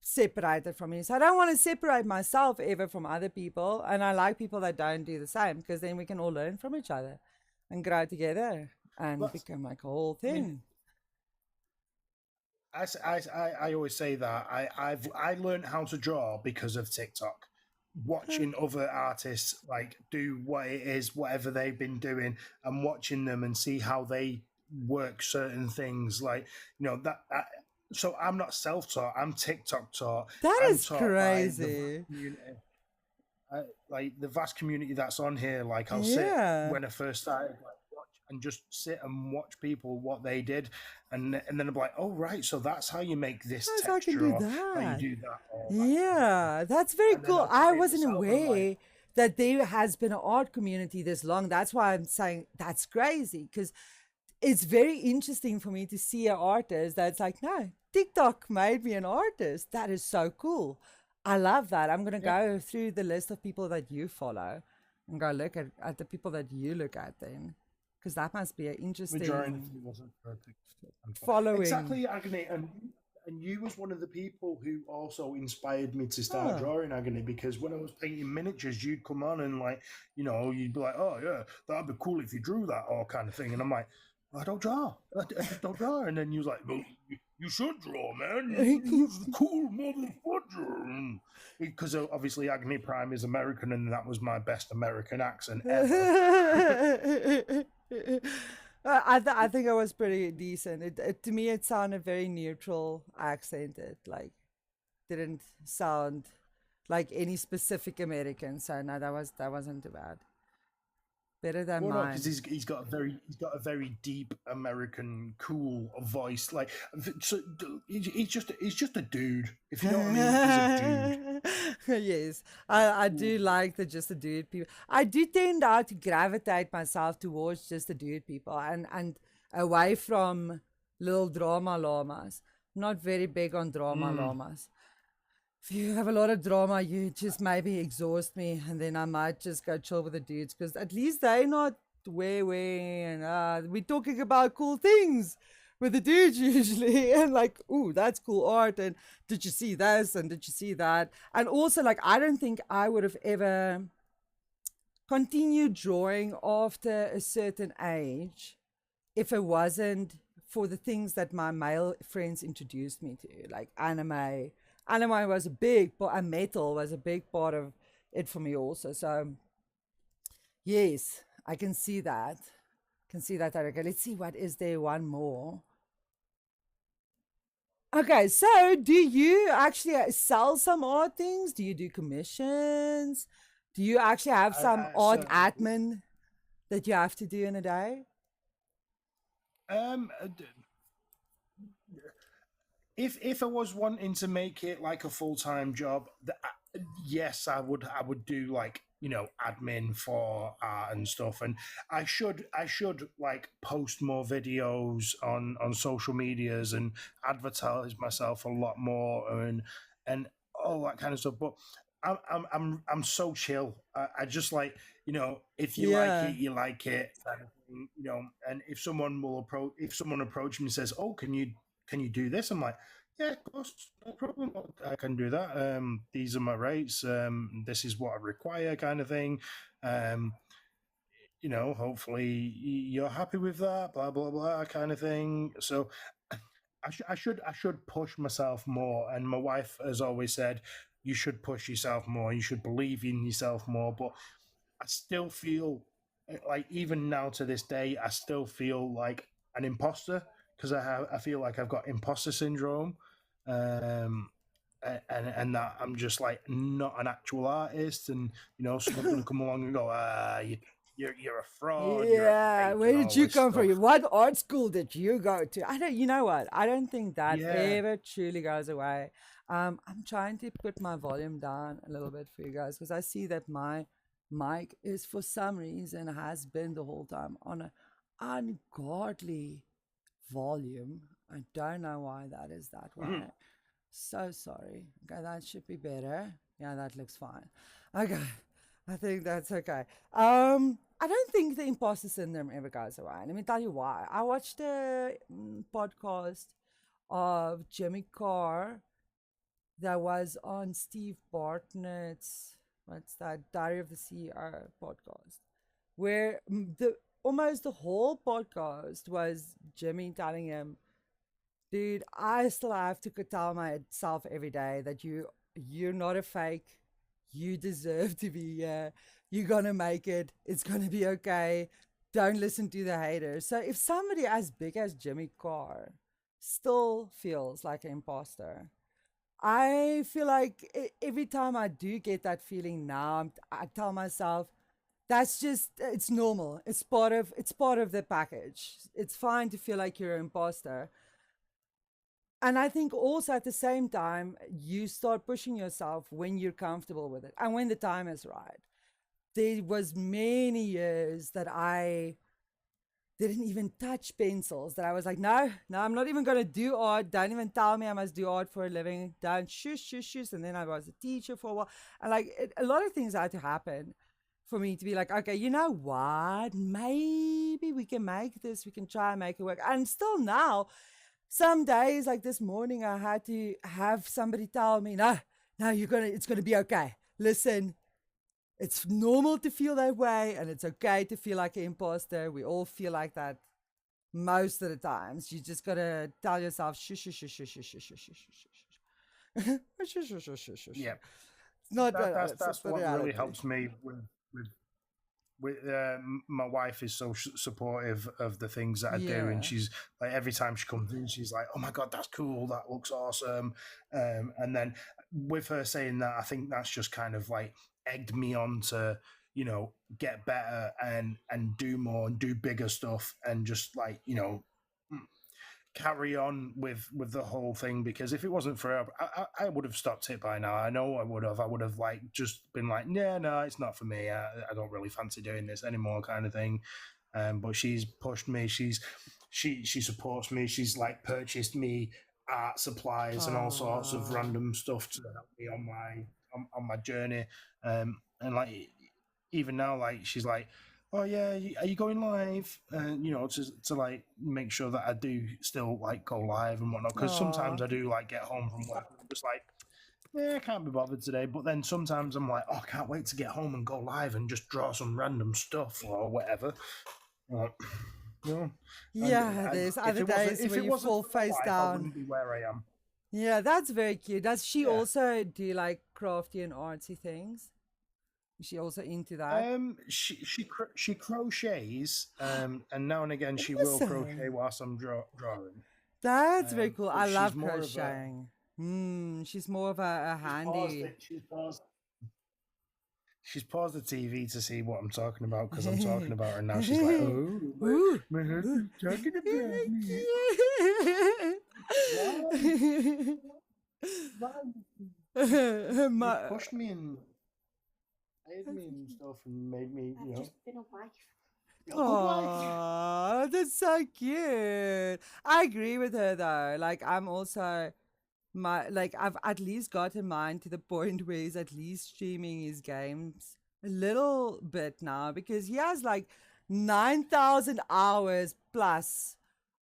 separated from me? So I don't want to separate myself ever from other people. And I like people that don't do the same, because then we can all learn from each other and grow together and But become like a whole I mean, thing. I always say that I learned how to draw because of TikTok, watching other artists like do what it is, whatever they've been doing, and watching them and see how they work certain things. Like that. So I'm not self-taught. I'm TikTok taught. That I'm is taught by the vast crazy. community. Like the vast community that's on here. Like I'll sit Yeah. when I first started, like watch and just sit and watch people what they did, and then I'm like, oh right, so that's how you make this Yes, I can texture, do or how you that. do that, or that kind of thing. Yeah, that's very And then cool. I'll I try it wasn't myself, and I'm like, aware that there has been an art community this long. That's why I'm saying that's crazy, because it's very interesting for me to see an artist that's like, no, TikTok made me an artist. That is so cool. I love that. I'm going to yeah, go through the list of people that you follow and go look at the people that you look at then, because that must be an majority interesting wasn't perfect. following. Exactly, Agony, and you was one of the people who also inspired me to start Oh, drawing, Agony, because when I was painting miniatures, you'd come on and like, you'd be like, oh yeah, that'd be cool if you drew that, or kind of thing, and I'm like, I don't draw, I just don't draw, and then you was like, well, you should draw, man, you're the cool motherfucker, because obviously Agony Prime is American, and that was my best American accent ever. I think it was pretty decent. To me, it sounded very neutral, accented. Like didn't sound like any specific American. So no, that wasn't too bad. Better than Well, no, because mine. he's got a very deep American cool voice. Like, so he's just a dude. If you know what I mean, he's a dude. Yes, I do like the just the dude people. I do tend out to gravitate myself towards just the dude people, and away from little drama llamas. Not very big on drama Mm. llamas. If you have a lot of drama, you just maybe exhaust me, and then I might just go chill with the dudes, because at least they're not way and we're talking about cool things with the dudes usually, and like, ooh, that's cool art, and did you see this, and did you see that, and also like I don't think I would have ever continued drawing after a certain age if it wasn't for the things that my male friends introduced me to, like anime. Anime was a big part, and metal was a big part of it for me also. So yes, I can see that. Can see that, Erica. Let's see what is there. One more. Okay, so do you actually sell some art things? Do you do commissions? Do you actually have some art So admin that you have to do in a day? um, if I was wanting to make it like a full time job, yes, I would do like admin for art and stuff, and I should like post more videos on social medias and advertise myself a lot more and all that kind of stuff. But I'm so chill. I just like if you like Yeah. it, you like it. Kind of thing, and if someone approaches me and says, "Oh, can you do this?" I'm like, yeah, of course, no problem. I can do that. These are my rates. This is what I require, kind of thing. Um, hopefully you're happy with that. Blah blah blah, kind of thing. So, I should push myself more. And my wife has always said, you should push yourself more. You should believe in yourself more. But I still feel like even now to this day, I still feel like an imposter because I feel like I've got imposter syndrome, um, and that I'm just like not an actual artist, and someone's gonna come along and go, you're a fraud, you're a Yeah, fake, where and did all you this come from? stuff. What art school did you go to? I don't, you know what? I don't think that Yeah. ever truly goes away. I'm trying to put my volume down a little bit for you guys because I see that my mic is for some reason has been the whole time on an ungodly volume. I don't know why that is that way. So sorry. Okay, that should be better. Yeah, that looks fine. Okay. I think that's okay. I don't think the imposter syndrome ever goes away. Let me tell you why. I watched a podcast of Jimmy Carr that was on Steve Bartnett's what's that Diary of the CEO podcast, where the almost the whole podcast was Jimmy telling him, dude, I still have to tell myself every day that you're not a fake. You deserve to be here. You're gonna make it. It's gonna be okay. Don't listen to the haters. So if somebody as big as Jimmy Carr still feels like an imposter, I feel like every time I do get that feeling now, I tell myself that's just it's normal. It's part of the package. It's fine to feel like you're an imposter, and I think also at the same time you start pushing yourself when you're comfortable with it and when the time is right. There was many years that I didn't even touch pencils, that I was like, no, no, I'm not even going to do art. Don't even tell me I must do art for a living. Don't shush, shush, shush. And then I was a teacher for a while. And a lot of things had to happen for me to be like, okay, you know what? Maybe we can make this. We can try and make it work. And still now, some days like this morning, I had to have somebody tell me, no, no, it's gonna be okay. Listen, it's normal to feel that way, and it's okay to feel like an imposter. We all feel like that most of the times. You just gotta tell yourself, shush, shush, shush, shush, shush, shush, shush, shush, shush, shush, shush, shush, shush. Yeah. It's not That that. that's It's not that's the what really reality. helps me with my wife is so supportive of the things that I do, and Yeah. she's like every time she comes in, she's like, "Oh my god, that's cool! That looks awesome!" And then with her saying that, I think that's just kind of like egged me on to get better and do more and do bigger stuff and just like carry on with the whole thing, because if it wasn't for her, I would have stopped it by now. I know I would have like just been like, yeah, no, it's not for me. I don't really fancy doing this anymore, kind of thing. But she's pushed me. She supports me. She's like purchased me art supplies and all sorts of Ah. random stuff to help me on my journey. And like even now, like she's like, oh yeah, are you going live? And to like make sure that I do still like go live and whatnot. Because Ah. sometimes I do like get home from work and I'm just like, yeah, I can't be bothered today. But then sometimes I'm like, oh, I can't wait to get home and go live and just draw some random stuff or whatever. Uh, you know, Yeah, and there's if other it wasn't days if where it you wasn't fall for my face wife, I down. wouldn't be where I am. Yeah, that's very cute. Does she Yeah. also do like crafty and artsy things? Is she also into that? She crochets, and now and again she will crochet Awesome. whilst I'm drawing. That's very cool. But I love crocheting. She's more of a she's paused handy. it. She's paused the TV to see what I'm talking about because I'm talking about her, and now she's like, "Oh, Ooh. my husband's talking about me. Why? Cute. Why? You've My, pushed me and made me and stuff, and made me, I've just been a wife. a good wife." oh, that's so cute. I agree with her though. Like I'm also I've at least gotten mine to the point where he's at least streaming his games a little bit now because he has like 9,000 hours plus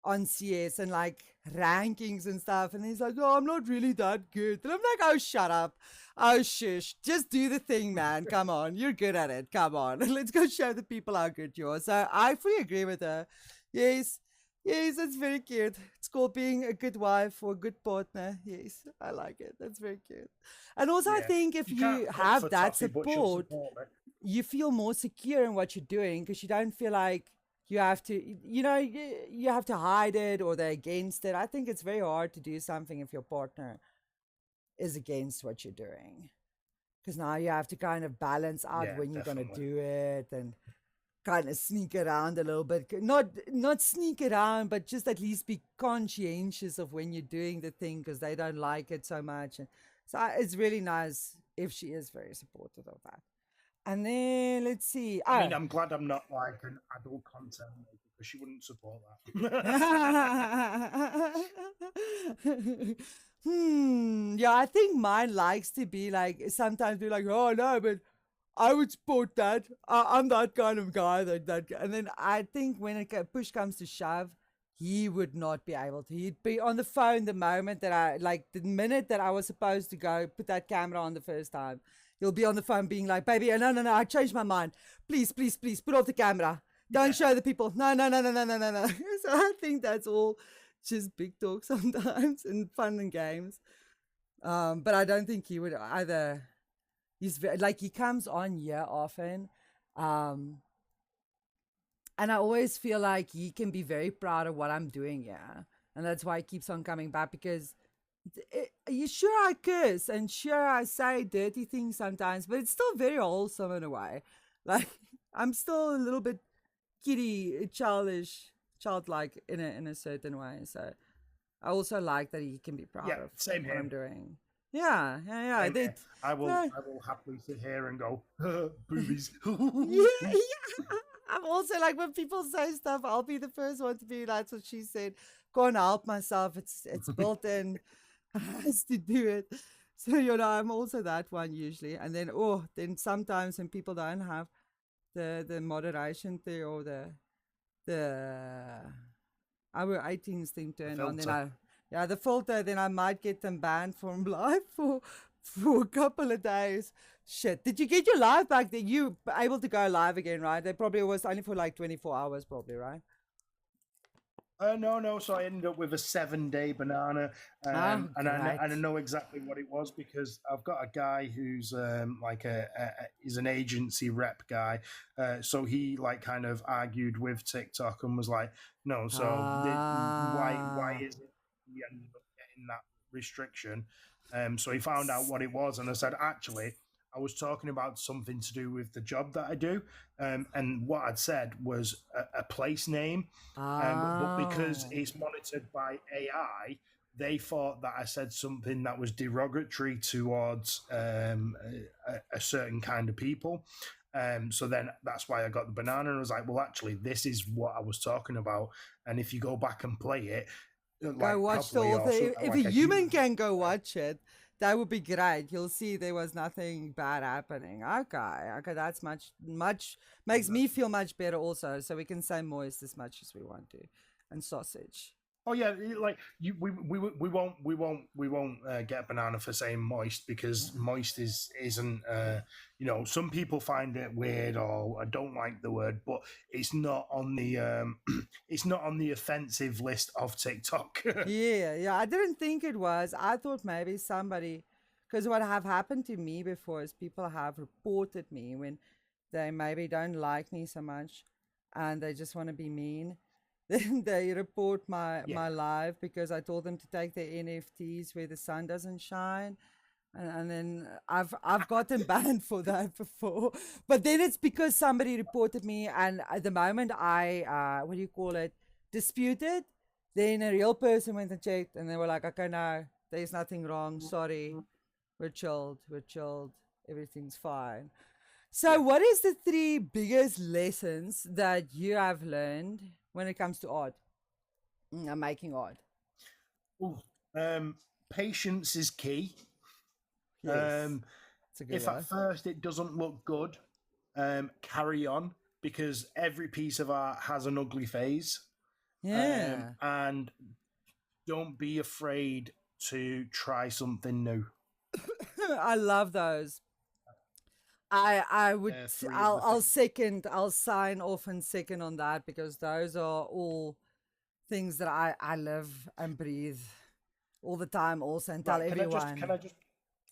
on CS and like rankings and stuff. And he's like, oh, I'm not really that good. And I'm like, oh, shut up. Oh, shush. Just do the thing, man. Come on. You're good at it. Come on. Let's go show the people how good you are. So I fully agree with her. Yes. Yes, that's very cute. It's called being a good wife or a good partner. Yes, I like it. That's very cute. And also, I Yeah, think if she can't you cook have for that Toffee, but she'll support, support me. you feel more secure in what you're doing because you don't feel like you have to, you have to hide it or they're against it. I think it's very hard to do something if your partner is against what you're doing because now you have to kind of balance out Yeah, when you're going to definitely. do it and kind of sneak around a little bit. Not sneak around, but just at least be conscientious of when you're doing the thing because they don't like it so much. And so it's really nice if she is very supportive of that. And then let's see. I Oh. mean, I'm glad I'm not like an adult content maker because she wouldn't support that. Yeah, I think mine likes to be like sometimes be like, oh no, but I would support that. I'm that kind of guy. And then I think when push comes to shove, he would not be able to. He'd be on the phone the moment that the minute that I was supposed to go put that camera on the first time. He'll be on the phone being like, baby, no, I changed my mind. Please, please, please, put off the camera. Don't show the people. No. So I think that's all just big talk sometimes and fun and games. But I don't think he would either. He's like he comes on here often, and I always feel like he can be very proud of what I'm doing here, and that's why he keeps on coming back because you sure I curse and sure I say dirty things sometimes, but it's still very wholesome in a way. Like I'm still a little bit kitty, childlike in a certain way. So I also like that he can be proud of same what here. I'm doing. Yeah. Same here. I will happily sit here and go boobies. Yeah. I'm also like when people say stuff, I'll be the first one to be like, that's what she said. Can't help myself. It's built in. Has to do it. So I'm also that one usually. And then sometimes when people don't have the moderation thing or the our 18s thing turned on, then the filter, then I might get them banned from live for a couple of days. Shit. Did you get your live back? That you able to go live again, right? They probably was only for like 24 hours, probably, right? No. So I ended up with a 7-day banana, and I know exactly what it was because I've got a guy who's like he's an agency rep guy. So he like kind of argued with TikTok and was like, no. So why is it we ended up getting that restriction? So he found out what it was, and I said actually. I was talking about something to do with the job that I do, and what I'd said was a place name, but because it's monitored by AI, they thought that I said something that was derogatory towards a certain kind of people. So then that's why I got the banana and I was like, well, actually, this is what I was talking about. And if you go back and play it, go watch the whole thing. If a human can go watch it, that would be great. You'll see there was nothing bad happening. Okay, that's much makes me feel much better also. So we can say moist as much as we want to, and sausage. Oh yeah, like we won't get a banana for saying moist because moist isn't some people find it weird or I don't like the word, but it's not on the it's not on the offensive list of TikTok. yeah, I didn't think it was. I thought maybe somebody, because what have happened to me before is people have reported me when they maybe don't like me so much and they just want to be mean. then they report Yeah. my live because I told them to take their NFTs where the sun doesn't shine. And then I've gotten banned for that before, but then it's because somebody reported me, and at the moment I what do you call it, disputed, then a real person went and checked, and they were like, okay, no, there's nothing wrong, sorry, we're chilled, everything's fine. So, Yeah. what is the three biggest lessons that you have learned when it comes to art, making art? Ooh, patience is key. Yes, it's a good If at one. first it doesn't look good, carry on, because every piece of art has an ugly phase. Yeah. And don't be afraid to try something new. I love those. I would Three of the I'll things. second, I'll sign off and second on that, because those are all things that I live and breathe all the time also, and tell Right, everyone.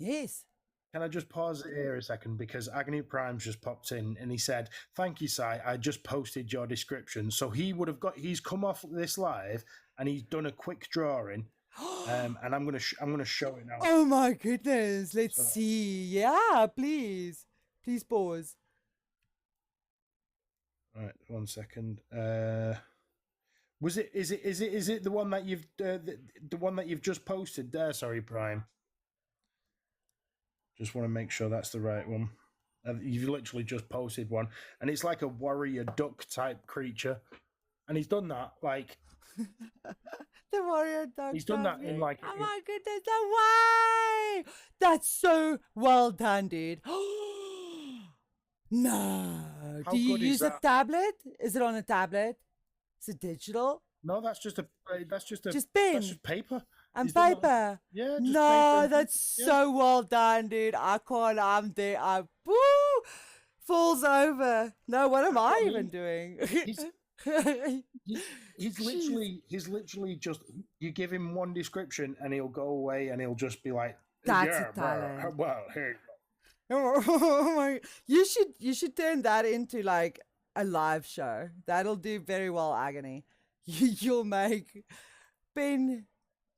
Yes. can I just pause it here a second, because Agony Prime's just popped in and he said, "Thank you, Si. I just posted your description." So he's come off this live and he's done a quick drawing, and I'm gonna show it now. Oh my goodness. Let's So- see. Yeah, please. Please pause. Right, 1 second. Is it the one that you've the one that you've just posted there? Sorry, Prime. Just want to make sure that's the right one. You've literally just posted one, and it's like a warrior duck type creature, and he's done that like The warrior dog. he's done that in like Oh my goodness, no way! That's so well done, dude. No. How Do you good is use a that? tablet? Is it on a tablet? Is it digital? No, that's just Just pen that's just paper. and He's done that- paper. Yeah, just paper No, and that's yeah. so well done, dude. I can't. I'm there. I woo falls over. No, what am I what I even mean. doing? He's literally just, you give him one description and he'll go away and he'll just be like, That's yeah, a talent. well, here. Oh my! You should turn that into like a live show. That'll do very well, Agony. You'll make pen,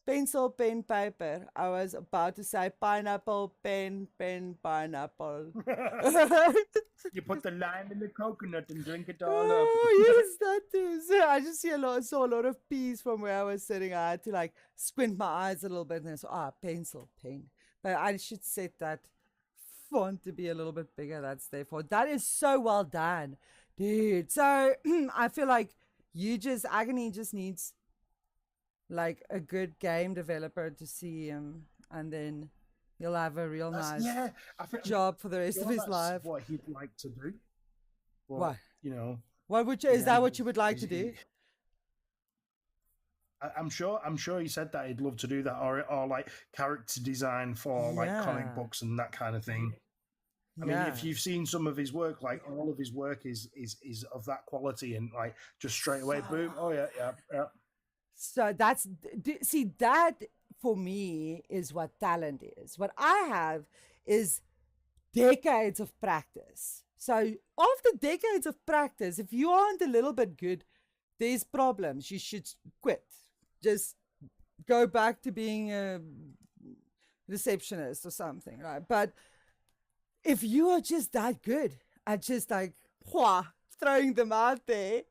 pencil, pen, paper. I was about to say pineapple, pen, pen, pineapple. You put the lime in the coconut and drink it all up. Oh yes, that too. So I just saw a lot of peas from where I was sitting. I had to like squint my eyes a little bit, and I saw pencil, pen. But I should set that font to be a little bit bigger. That's there for. That is so well done, dude. So I feel like Agony just needs like a good game developer to see him, and then he'll have a real nice I think job for the rest of his that's life. what he'd like to do. But, What? you know, What would you, is yeah, that what you would like to he's- do? I'm sure he said that he'd love to do that, or like character design for like comic Yeah. books and that kind of thing. I mean, if you've seen some of his work, like all of his work is of that quality, and like just straight away, boom, oh yeah. So that's see, that for me is what talent is. What I have is decades of practice. So after decades of practice, if you aren't a little bit good, there's problems. You should quit. Just go back to being a receptionist or something, right? But if you are just that good at just like throwing them out there,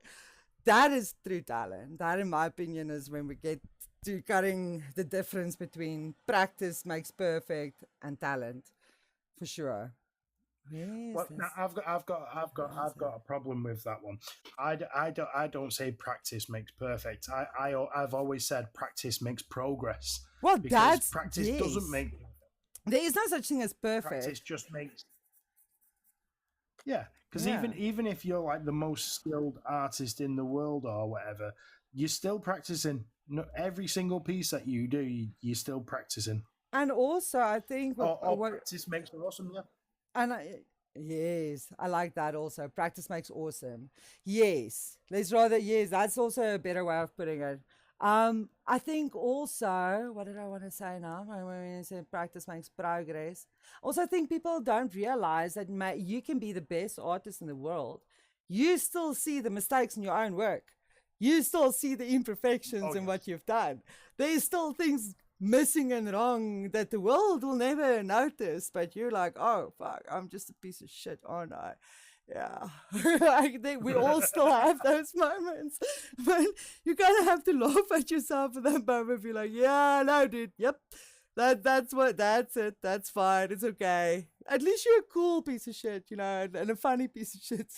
that is true talent. That, in my opinion, is when we get to cutting the difference between practice makes perfect and talent, for sure. Yes, Well, now, I've got a problem with that one. I don't say practice makes perfect. I've always said practice makes progress. well, Because that's practice yes. doesn't make There is no such thing as perfect. practice just makes. Yeah, because Yeah. even if you're like the most skilled artist in the world or whatever, you're still practicing. No, every single piece that you do, you're still practicing. And also, I think Or what practice makes awesome. Yeah. and yes, I like that also. Practice makes awesome. Yes, let's rather yes. That's also a better way of putting it. I think also, what did I want to say now? When I said practice makes progress. Also, I think people don't realize that you can be the best artist in the world. You still see the mistakes in your own work. you still see the imperfections Oh, in yes. what you've done. There's still things missing and wrong that the world will never notice, but you're like, oh, fuck, I'm just a piece of shit, aren't I? Yeah, I think we all still have those moments, but you kind of have to laugh at yourself at that moment. Be like, yeah, no, dude, yep, that's it, that's fine, it's okay. At least you're a cool piece of shit, you know, and a funny piece of shit.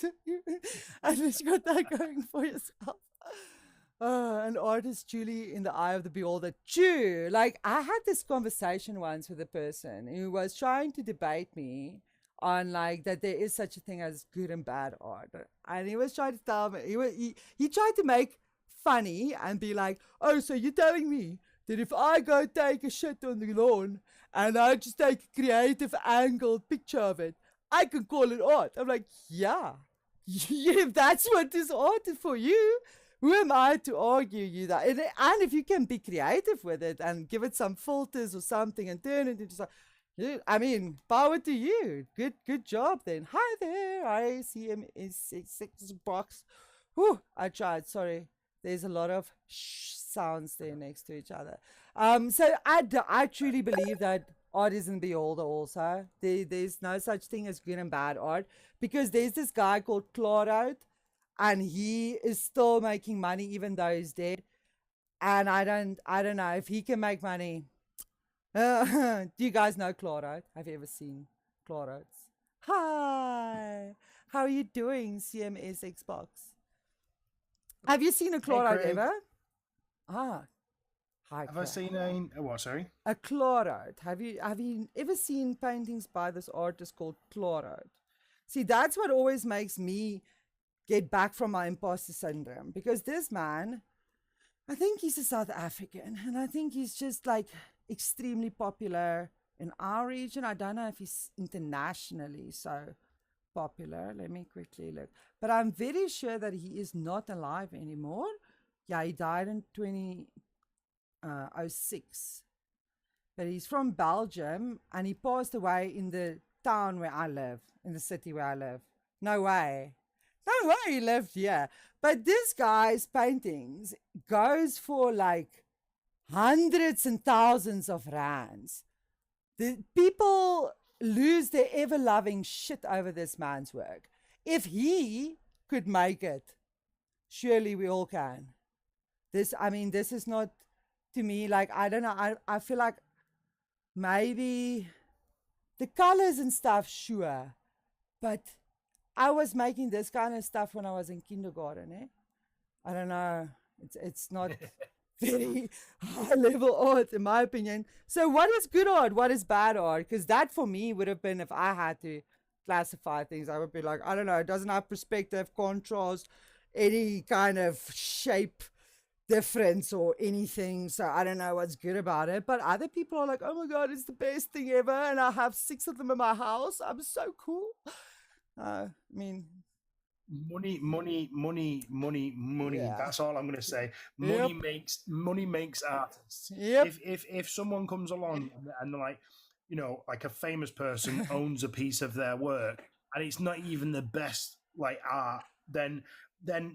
At least you got that going for yourself. An artist truly in the eye of the beholder. True. Like, I had this conversation once with a person who was trying to debate me on like that there is such a thing as good and bad art, and he was trying to tell me he tried to make funny and be like, oh, so you're telling me that if I go take a shit on the lawn and I just take a creative angled picture of it, I can call it art? I'm like, yeah. If that's what is art for you, who am I to argue you that? And if you can be creative with it and give it some filters or something and turn it into something, I mean, power to you. Good job then. Hi there. I see him in six box. Whew, I tried. Sorry. There's a lot of sounds there next to each other. So I truly believe that art is in the beholder also. There's no such thing as good and bad art, because there's this guy called Claude, and he is still making money even though he's dead. And I don't know if he can make money. Do you guys know Claude? Have you ever seen Claude? Hi, how are you doing, CMS Xbox? Have you seen a Hey, Claude Craig. ever? Ah, hi. Have I seen a what? Sorry. A Claude? Have you ever seen paintings by this artist called Claude? See, that's what always makes me get back from my imposter syndrome, because this man, I think he's a South African, and I think he's just like extremely popular in our region. I don't know if he's internationally so popular. Let me quickly look. But I'm very sure that he is not alive anymore. Yeah, he died in 2006. But he's from Belgium, and he passed away in the town where I live, in the city where I live. No way. No way he lived here. But this guy's paintings goes for like hundreds and thousands of rands. The people lose their ever-loving shit over this man's work. If he could make it, surely we all can. This is not, to me, like, I don't know, I feel like maybe the colors and stuff, sure, but I was making this kind of stuff when I was in kindergarten, eh? I don't know. It's not very high level art, in my opinion. So what is good art? What is bad art? Because that for me would have been, if I had to classify things, I would be like, I don't know, it doesn't have perspective, contrast, any kind of shape difference or anything. So I don't know what's good about it. But other people are like, oh my God, it's the best thing ever. And I have 6 of them in my house. I'm so cool. I mean, Money. yeah. That's all I'm gonna say. Yep. Money makes artists. Yep. If someone comes along and they're like, you know, like a famous person owns a piece of their work and it's not even the best like art, then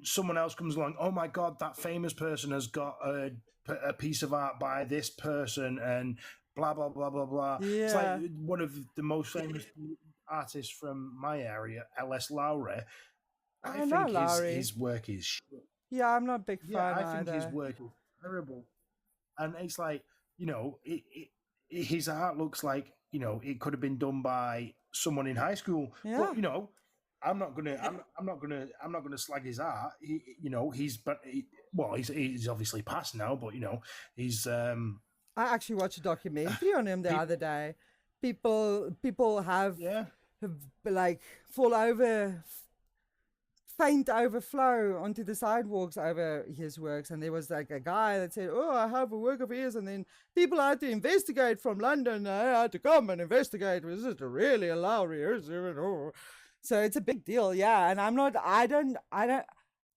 someone else comes along. Oh my God, that famous person has got a piece of art by this person and blah blah blah blah blah. Yeah. It's like one of the most famous artists from my area, L.S. Lowry. I know think Lowry. his work is shit. Yeah, I'm not a big Yeah, fan I think either. his work is terrible. And it's like, you know, his art looks like, you know, it could have been done by someone in high school. Yeah. But, you know, I'm not gonna slag his art. He's obviously passed now, but you know, he's I actually watched a documentary on him the other day. People have like fall over, faint overflow onto the sidewalks over his works, and there was like a guy that said, oh, I have a work of his, and then people had to investigate from London. They had to come and investigate, was it really a Lowry? So it's a big deal. Yeah. And I don't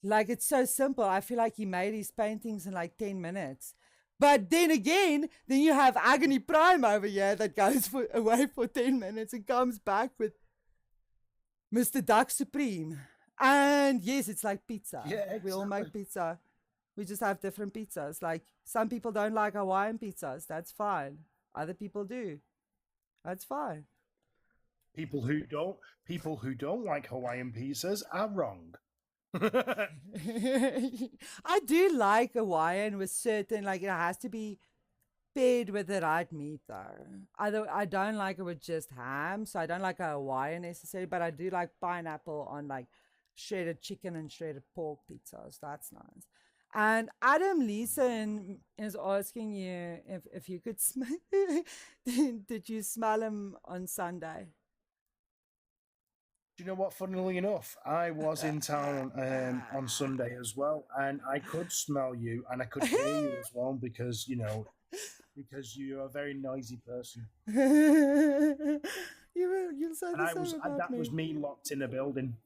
like, it's so simple. I feel like he made his paintings in like 10 minutes. But then again, then you have Agony Prime over here that goes away for 10 minutes and comes back with Mr. Duck Supreme. And yes, it's like pizza. Yeah, exactly. We all make pizza. We just have different pizzas. Like some people don't like Hawaiian pizzas. That's fine. Other people do. That's fine. People who don't like Hawaiian pizzas are wrong. I do like Hawaiian with certain, like, it has to be paired with the right meat though. I don't like it with just ham, so I don't like a Hawaiian necessarily, but I do like pineapple on like shredded chicken and shredded pork pizzas. That's nice. And Adam Leeson is asking you if you could smell. Did you smell him on Sunday? Do you know what? Funnily enough, I was in town on Sunday as well, and I could smell you, and I could hear you as well because because you're a very noisy person. You'll say the same about that me. was me locked in a building.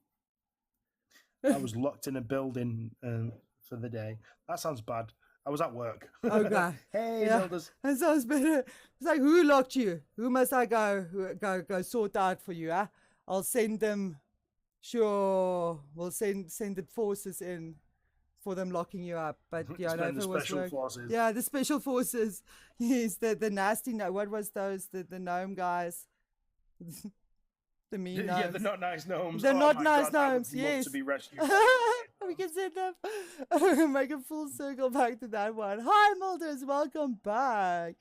I was locked in a building for the day. That sounds bad. I was at work. Okay. Hey, Yeah, Milders. that sounds better. It's like, who locked you? Who must I go sort out for you? Huh? I'll send them. Sure, we'll send the forces in for them locking you up. But yeah, I know if The it was special work. forces. Yeah, the special forces. Yes, the nasty. No, what was those? The gnome guys. The mean gnomes. Yeah, the not nice gnomes. The Oh not my nice God, I would gnomes. love Yes. to be rescued. We can send them. Make a full circle back to that one. Hi, Mulders. Welcome back.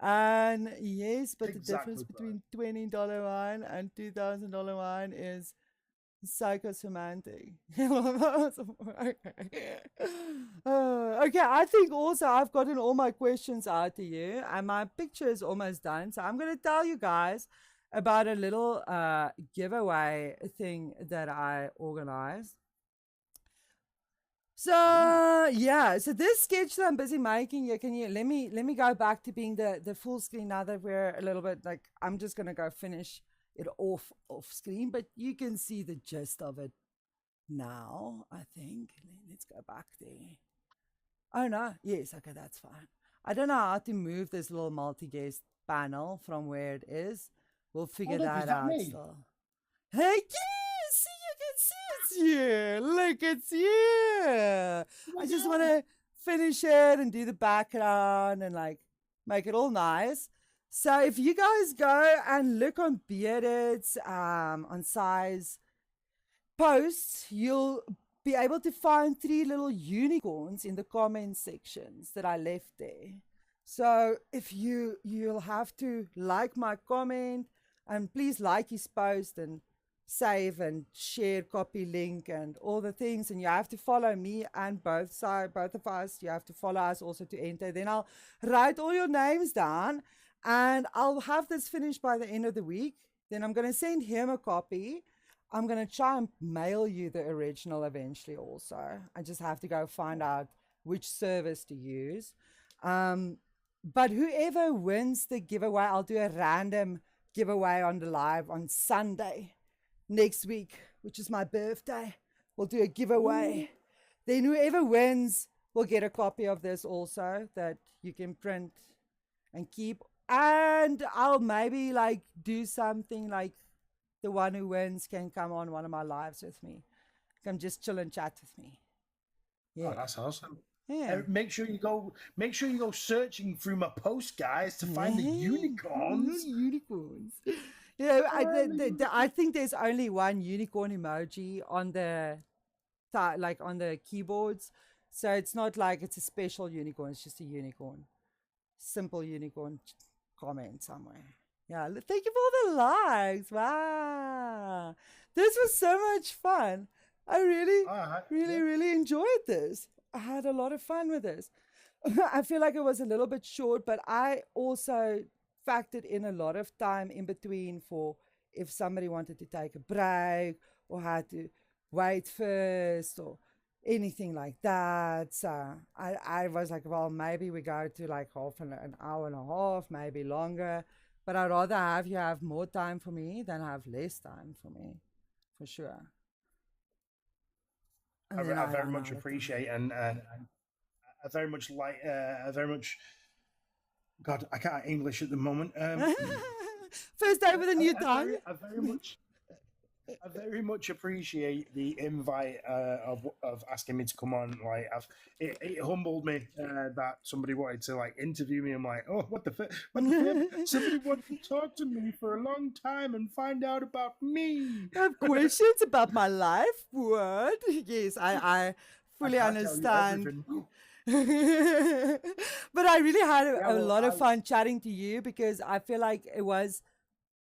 And yes, but the difference between $20 wine and $2,000 wine is psychosemantic. Okay, I think also I've gotten all my questions out to you, and my picture is almost done. So I'm going to tell you guys about a little giveaway thing that I organized. So yeah, so this sketch that I'm busy making, let me go back to being the full screen now that we're a little bit like, I'm just gonna go finish it off screen, but you can see the gist of it now, I think. Let's go back there. Oh no, yes, okay, that's fine. I don't know how to move this little multi-guest panel from where it is. We'll figure that out still. Hey, yes, see, you can see it's here. Look, it's here. I just want to finish it and do the background and like make it all nice. So if you guys go and look on Bearded's on size posts, you'll be able to find 3 little unicorns in the comment sections that I left there. So if you'll have to like my comment, and please like his post and save and share, copy link and all the things. And you have to follow me and both of us. You have to follow us also to enter. Then I'll write all your names down and I'll have this finished by the end of the week. Then I'm going to send him a copy. I'm going to try and mail you the original eventually also. I just have to go find out which service to use. But whoever wins the giveaway, I'll do a random giveaway on the live on Sunday next week, which is my birthday. We'll do a giveaway. Then whoever wins will get a copy of this also that you can print and keep. And I'll maybe like do something like the one who wins can come on one of my lives with me. Come just chill and chat with me. Yeah, oh, that's awesome. Yeah. Make sure you go searching through my post, guys, to find the unicorns. Unicorns. Yeah, I think there's only one unicorn emoji on the on the keyboards, so it's not like it's a special unicorn. It's just a unicorn, simple unicorn comment somewhere. Yeah, thank you for the likes. Wow, this was so much fun. I really enjoyed this. I had a lot of fun with this. I feel like it was a little bit short, but I also factored in a lot of time in between for if somebody wanted to take a break or had to wait first or anything like that. So I was like, well, maybe we go to like an hour and a half, maybe longer. But I'd rather have you have more time for me than have less time for me, for sure. I very much appreciate and I very much like God, I can't English at the moment. First day with a new tongue. I very much I very much appreciate the invite of asking me to come on. Like, it humbled me that somebody wanted to like interview me. I'm like, oh, what the what the flip? Somebody wanted to talk to me for a long time and find out about me. I have questions about my life. What? Yes, I I fully can't tell you understand. everything. But I really had Yeah, a well, lot of fun chatting to you because I feel like it was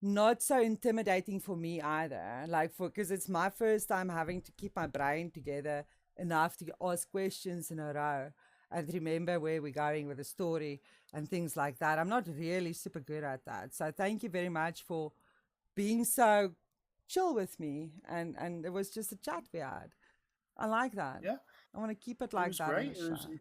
not so intimidating for me either. Like because it's my first time having to keep my brain together enough to ask questions in a row and remember where we're going with the story and things like that. I'm not really super good at that. So thank you very much for being so chill with me and it was just a chat we had. I like that. yeah, I want to keep it it like was that on great. the show.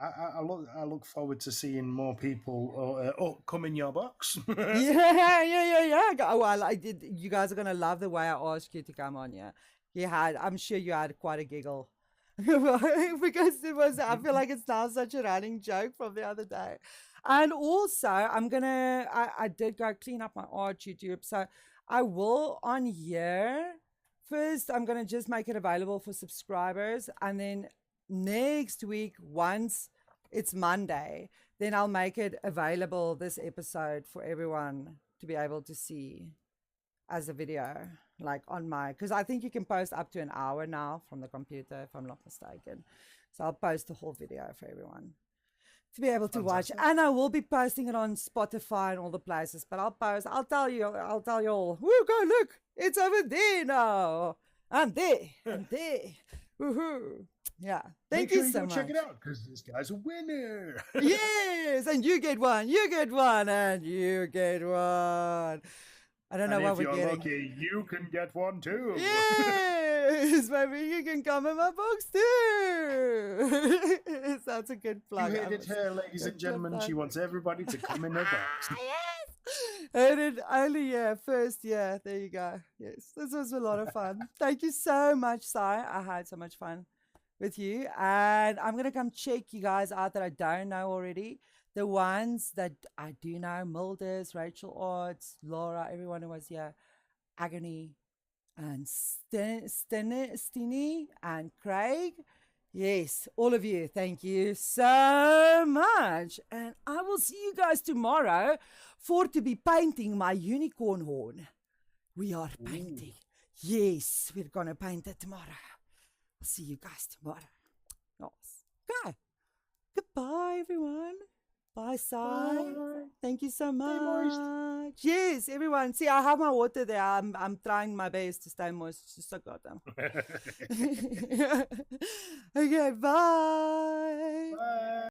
I look forward to seeing more people come in your box. Yeah. Oh, well, I did. You guys are gonna love the way I asked you to come on. Yeah, I'm sure you had quite a giggle because it was. I feel like it's now such a running joke from the other day. And also, I did go clean up my art YouTube, so I will on here. First, I'm gonna just make it available for subscribers, and then next week, once it's Monday, then I'll make it available this episode for everyone to be able to see as a video, like on my, because I think you can post up to an hour now from the computer, if I'm not mistaken. So I'll post the whole video for everyone to be able to watch. And I will be posting it on Spotify and all the places, but I'll tell you all, woo, go look, it's over there now. I'm there. Woohoo. Yeah. Thank you so much. Check it out because this guy's a winner. Yes, and you get one, and you get one. I don't know what we're getting. If you're lucky, you can get one too. Yes, maybe you can come in my box too. That's a good plug. You heard it here, ladies and gentlemen. She wants everybody to come in her box. Yes. And it only first year. There you go. Yes, this was a lot of fun. Thank you so much, Sai. I had so much fun with you, and I'm gonna come check you guys out that I don't know already. The ones that I do know: Milders, Rachel Arts, Laura, everyone who was here, Agony, and Stiny, and Craig. Yes, all of you, thank you so much. And I will see you guys tomorrow for to be painting my unicorn horn. We are painting. Yes, we're going to paint it tomorrow. I'll see you guys tomorrow. Yes. Okay. Goodbye, everyone. Bye, Sai. Thank you so much. Yes, everyone. See, I have my water there. I'm trying my best to stay moist. Just so goddamn. Okay, bye.